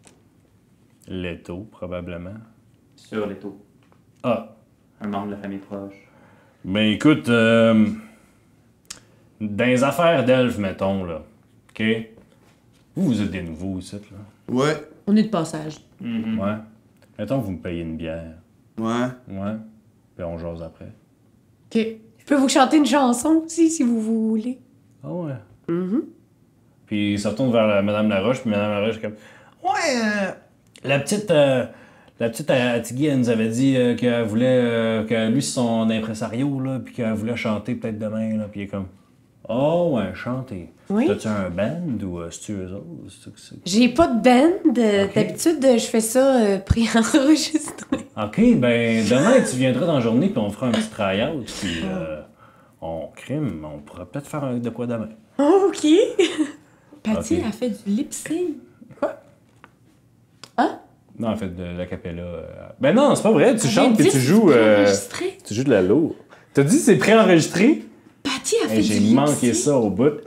Leto, probablement. Sur Leto. Ah, Un membre de la famille proche. ben écoute, dans les affaires d'elfes, mettons, là, OK? Vous êtes des nouveaux ici, là. Ouais. On est de passage. Ouais. Mettons que vous me payez une bière. Ouais. Ouais. Puis on jase après. OK. Je peux vous chanter une chanson aussi, si vous voulez. Ah ouais. Puis il se retourne vers Madame Laroche, puis Madame Laroche est comme... Ouais, la petite Atigui, elle nous avait dit qu'elle voulait... que lui, c'est son impresario, là, puis qu'elle voulait chanter peut-être demain, là. Puis il est comme... Oh ouais, chanter. Oui. T'as-tu un band ou c'est-tu eux autres? J'ai pas de band. Ok. D'habitude, je fais ça pré-enregistré. OK, ben demain, tu viendras dans la journée, puis on fera un petit try-out, puis on crime, on pourra peut-être faire de quoi demain. OK. Patty, Ok. elle fait du lip-sync. Non, en fait, de l'acapella. Ben non, c'est pas vrai, tu chantes puis tu joues. Enregistré. Tu joues de la lourde. T'as dit c'est préenregistré? Patty, elle fait Hey, du j'ai lip-sync. manqué ça au bout.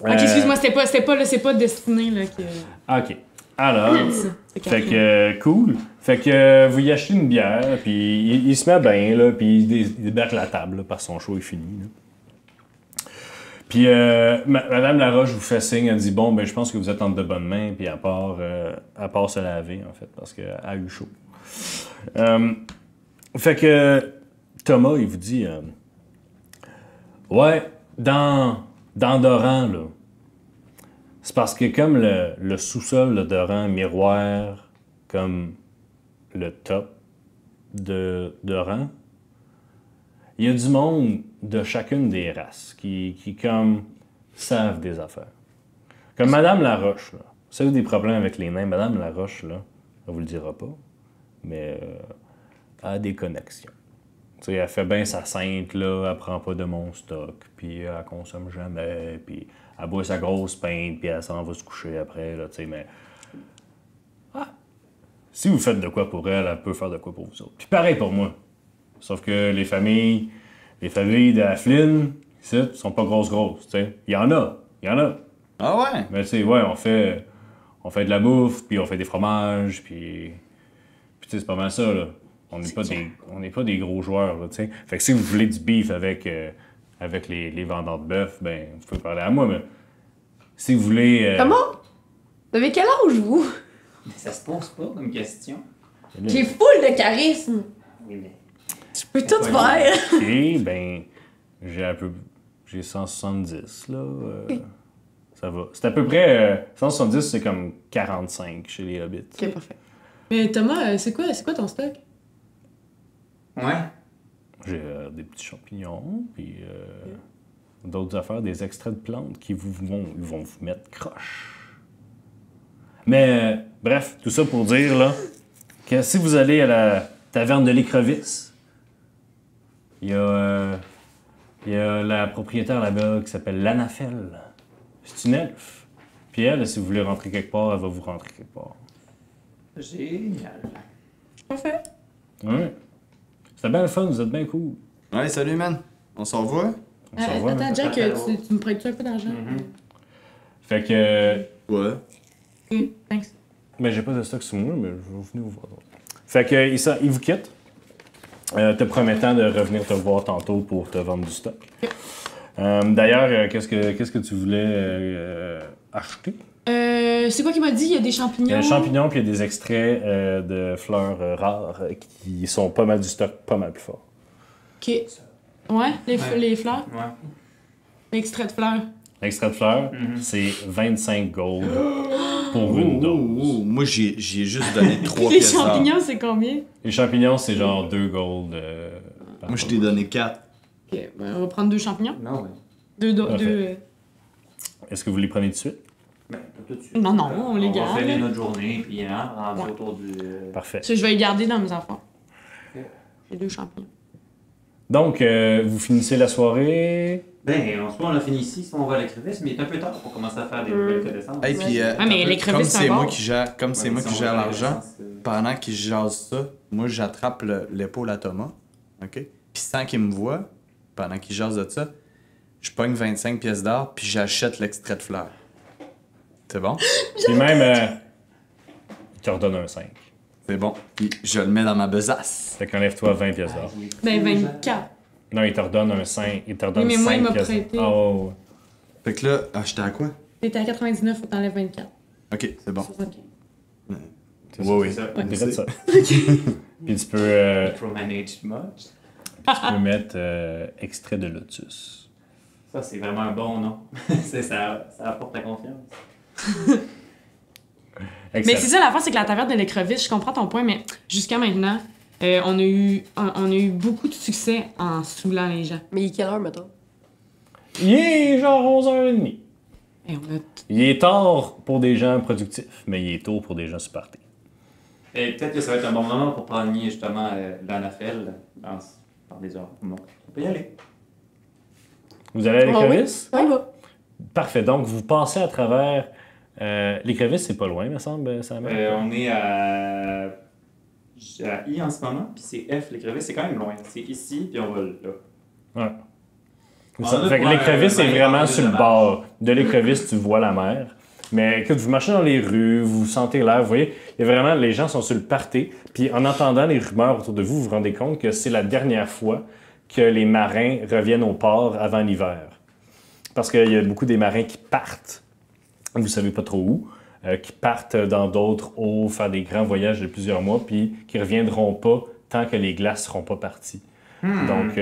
Ok, excuse-moi, c'est pas destiné, là, que... OK. Alors, C'est fait que cool. Fait que vous y achetez une bière, puis il se met bien, là, puis il débarque la table, là, parce que son show est fini. Là. Puis Madame Laroche vous fait signe, elle dit bon, ben je pense que vous êtes entre de bonnes mains, puis à part se laver, en fait, parce qu'elle a eu chaud. Fait que Thomas, il vous dit ouais, dans Doran, là, c'est parce que comme le sous-sol de Doran miroir comme le top de Doran, il y a du monde de chacune des races qui comme, savent des affaires. Comme Madame Laroche, là. Si vous avez des problèmes avec les nains, Madame Laroche, là, elle vous le dira pas, mais elle a des connexions. Tu sais, elle fait bien sa sainte, là, elle prend pas de mon stock, puis elle consomme jamais, puis elle boit sa grosse pinte, puis elle s'en va se coucher après, là, tu sais, mais... Ah! Si vous faites de quoi pour elle, elle peut faire de quoi pour vous autres. Puis pareil pour moi. Sauf que les familles de la Flynn, ici, sont pas grosses, tu sais. Il y en a. Ah ouais? Mais tu sais, ouais, on fait de la bouffe, puis on fait des fromages, puis tu sais, c'est pas mal ça, là. On n'est pas des gros joueurs, là, tu sais. Fait que si vous voulez du beef avec les vendeurs de bœuf, ben, vous pouvez parler à moi, mais si vous voulez... Comment? Vous avez quel âge, vous? Mais ça se pose pas comme question. J'ai full de charisme. Oui, mais. Je peux tout faire. OK, ben, j'ai 170, là. Ça va. C'est à peu près... 170, c'est comme 45 chez les Hobbits. Ok, parfait. Mais Thomas, c'est quoi ton stock? Ouais. J'ai des petits champignons, puis d'autres affaires, des extraits de plantes qui vont vous mettre croche. Mais, bref, tout ça pour dire, là, que si vous allez à la taverne de l'écrevisse, il y a la propriétaire là-bas qui s'appelle Lanafel. C'est une elfe. Puis elle, si vous voulez rentrer quelque part, elle va vous rentrer quelque part. Génial. Parfait. Ouais. C'était bien le fun, vous êtes bien cool. Ouais, salut, man. On s'en revoit? On s'en revoit, Attends, man. Jack, tu me prêtes-tu un peu d'argent? Fait que... Ouais. Ok, thanks. Mais j'ai pas de stock sur moi, mais je vais venir vous voir. Fait que il vous quitte, te promettant de revenir te voir tantôt pour te vendre du stock. D'ailleurs, qu'est-ce que tu voulais acheter? C'est quoi qu'il m'a dit? Il y a des Il y champignons? a des champignons puis il y a des extraits de fleurs rares qui sont pas mal du stock, pas mal plus fort. Ok. Ouais, les fleurs? Ouais. L'extrait de fleurs. L'extrait de fleurs, c'est 25 gold pour une dose. Moi, j'ai juste donné 3 Les pièces d'or. champignons, c'est combien? Les champignons, c'est genre 2 gold. par Moi, je dose. t'ai donné 4. Ok, ben, on va prendre 2 champignons. Non, ouais. Parfait. Est-ce que vous les prenez tout de suite? Ben, tout de suite. Non, non, on les On garde. va finir notre journée, puis hein, rendu Ouais. autour du. Parfait. Ça, je vais les garder dans mes enfants. Ok. Les 2 champignons. Donc, vous finissez la soirée. Ben, en ce moment, on a fini ici, si on va à l'écrevisse, mais il est un peu tard pour commencer à faire des nouvelles connaissances. Hey, puis, mais l'écrevisse, comme c'est c'est un moi bar. qui gère, Ouais, moi si qui on gère va à l'argent, connaissance, pendant qu'il jase ça, moi, j'attrape l'épaule à Thomas. OK? Puis sans qu'il me voie, pendant qu'il jase de ça, je pogne 25 pièces d'or, puis j'achète l'extrait de fleurs. C'est bon? Puis même, il te redonne un 5. C'est bon. Puis je le mets dans ma besace. Fait qu'enlève-toi 20 pièces d'or. Ben, 24. Non, il te redonne un 5. Il te redonne Oui, mais moi, 5 il m'a pièces. prêté. Oh, Fait que là, j'étais à quoi? T'étais à 99, faut t'enlèves 24. OK, c'est bon. 75. Oui, oui. ça. on dirait ça. Puis tu peux Micromanaged much. mettre extrait de lotus. Ça, c'est vraiment un bon nom. ça apporte la confiance. Mais Excellent. c'est ça, l'affaire, c'est que la taverne de l'écrevisse, je comprends ton point, mais jusqu'à maintenant, on a eu beaucoup de succès en saoulant les gens. Mais il est quelle heure, mettons? Il est genre 11h30. Et on a Il est tard pour des gens productifs, mais il est tôt pour des gens supportés. Et peut-être que ça va être un bon moment pour prendre justement l'anafel dans des heures. Bon, on peut y aller. Vous allez à l'écrevisse? On y va. Parfait. Donc, vous passez à travers... l'écrevisse, c'est pas loin, me semble, ça On est à I en ce moment, puis c'est F l'écrevisse, c'est quand même loin. C'est ici, puis on va là. Ouais. On Ça a fait que pour l'écrevisse un est vraiment 20 sur le de bord. De l'écrevisse, tu vois la mer. Mais écoute, vous marchez dans les rues, vous sentez l'air, vous voyez, il y a vraiment, les gens sont sur le party. Puis en entendant les rumeurs autour de vous, vous vous rendez compte que c'est la dernière fois que les marins reviennent au port avant l'hiver. Parce qu'il y a beaucoup des marins qui partent, vous savez pas trop où, qui partent dans d'autres eaux, faire des grands voyages de plusieurs mois, puis qui reviendront pas tant que les glaces seront pas parties. Donc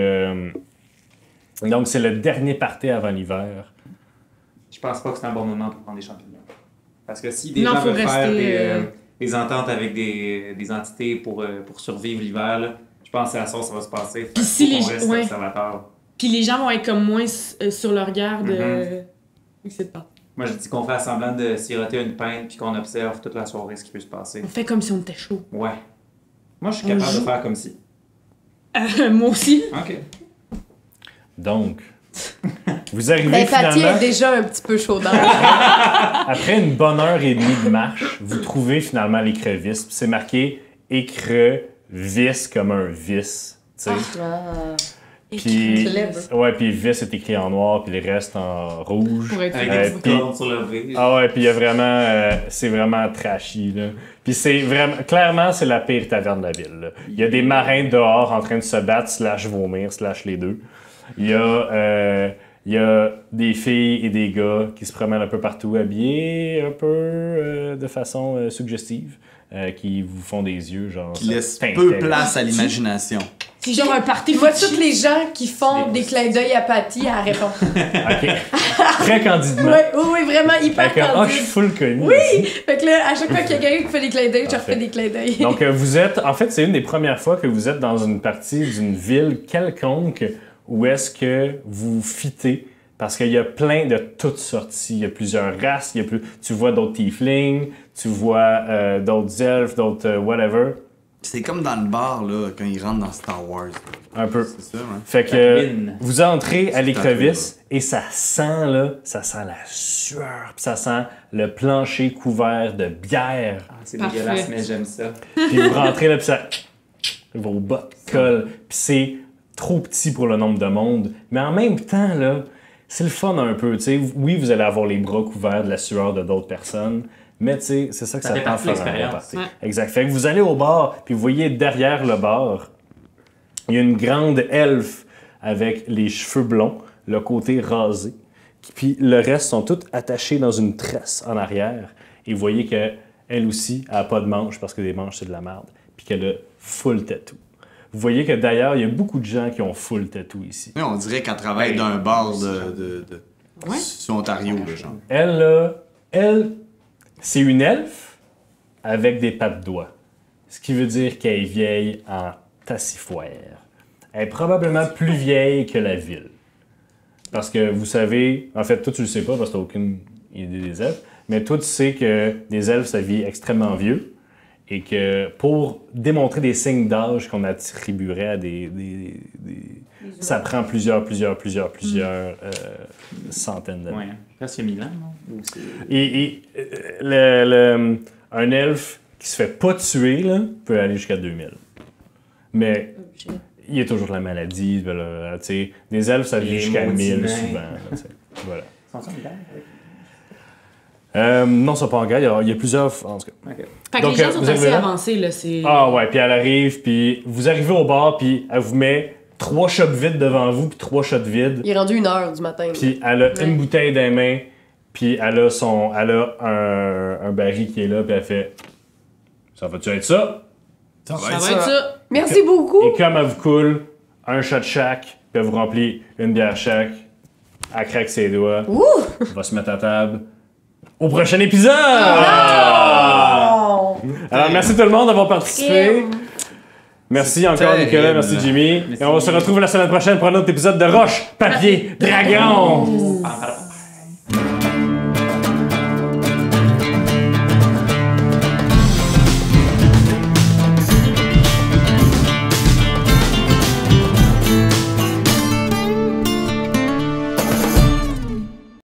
c'est le dernier party avant l'hiver. Je pense pas que c'est un bon moment pour prendre des champignons. Parce que si des Non, gens faut veulent faire rester, des ententes avec des entités pour survivre l'hiver, là, je pense que c'est à ça que ça va se passer. Puis si Faut les- qu'on reste ouais. observateur. Puis les gens vont être comme moins sur leur garde. Mhm. Vu que c'est de partout. Moi, je dis qu'on fait semblant de siroter une pinte puis qu'on observe toute la soirée ce qui peut se passer. On fait comme si on était chaud. Ouais. Moi, je suis capable de faire comme si. Moi aussi. OK. Donc, vous arrivez Ben, Patty finalement... est déjà un petit peu chaud Après une bonne heure et demie de marche, vous trouvez finalement l'écrevisse. C'est marqué écrevis comme un vis. Tu sais. Puis, ouais, puis vis est écrit en noir, puis le reste en rouge. Pour être Avec des petites puis- cordes sur le V. Ah ouais, puis il y a vraiment, c'est vraiment trashy là. Puis c'est vraiment, clairement c'est la pire taverne de la ville. Là. Il y a des marins dehors en train de se battre, / vomir, / les deux. Il y a des filles et des gars qui se promènent un peu partout habillés un peu de façon suggestive, qui vous font des yeux genre. Qui laisse ça peu t'intéresse. place à l'imagination. C'est genre un party Tu vois fétiche. tous les gens qui font des clins d'œil à Patty, elle répond. Ok. Très candidement. Oui, vraiment hyper Fait que, je suis candide. full connu. Oui! Fait que là, à chaque fois qu'il y a quelqu'un qui fait des clins d'œil, je Parfait. refais des clins d'œil. Donc, vous êtes. En fait, c'est une des premières fois que vous êtes dans une partie d'une ville quelconque où est-ce que vous fitez. Parce qu'il y a plein de toutes sortes. Il y a plusieurs races. Tu vois d'autres tieflings, tu vois d'autres elfes, d'autres whatever. C'est comme dans le bar, là, quand ils rentrent dans Star Wars. Un peu. C'est ça, hein? Fait que Tatooine. vous entrez à C'est l'écrevisse et ça sent la sueur, puis ça sent le plancher couvert de bière. Ah, c'est Parfait. dégueulasse, mais j'aime ça. Puis vous rentrez là, puis ça. Vos bottes collent. Puis c'est trop petit pour le nombre de monde. Mais en même temps, là, c'est le fun un peu. Tu sais, oui, vous allez avoir les bras couverts de la sueur de d'autres personnes. Mais tu sais, c'est ça que Ça ça fait prend partie de faire un bon l'expérience. party. Ouais. Exact. Fait que vous allez au bar, puis vous voyez derrière le bar, il y a une grande elfe avec les cheveux blonds, le côté rasé. Puis le reste sont tous attachés dans une tresse en arrière. Et vous voyez qu'elle aussi, elle n'a pas de manches parce que des manches, c'est de la merde. Puis qu'elle a full tattoo. Vous voyez que d'ailleurs, il y a beaucoup de gens qui ont full tattoo ici. Oui, on dirait qu'elle travaille dans un bar de Ouais. sur Ontario, là, genre. Elle, là, c'est une elfe avec des pattes doigts. Ce qui veut dire qu'elle est vieille en tassifoire. Elle est probablement plus vieille que la ville. Parce que vous savez, en fait, toi tu le sais pas parce que t'as aucune idée des elfes, mais toi tu sais que des elfes ça vit extrêmement vieux et que pour démontrer des signes d'âge qu'on attribuerait à ça prend plusieurs centaines d'années. Ouais, presque 1000 ans, non? Ou c'est- Et un elfe qui se fait pas tuer là, peut aller jusqu'à 2000. Mais il y a toujours la maladie. Tu sais, des elfes, ça vit Les jusqu'à maudits 1000 nains. souvent. Là, tu sais. Voilà. Sont-ils en guerre? Non, c'est pas en guerre. Il y a plusieurs. En tout cas. Ok. Fait que Donc, les gens vous sont arrivez assez là? avancés, là. C'est... Ah ouais, puis elle arrive, puis vous arrivez au bar, puis elle vous met 3 shots vides devant vous, puis 3 shots vides. Il est rendu 1h du matin. Puis elle a une bouteille dans les mains, puis elle a un baril qui est là, puis elle fait ça va-tu être ça? Ça Ça va être ça. Merci beaucoup! Et comme elle vous coule, un shot chaque, puis elle vous remplit une bière chaque, elle craque ses doigts, Ouh! elle va se mettre à table. Au prochain épisode! Oh! Alors merci tout le monde d'avoir participé. Crème. Merci encore terrible. Nicolas, merci Jimmy. Merci. Et on se retrouve la semaine prochaine pour un autre épisode de Roche, Papier, Dragon! Ah, pardon.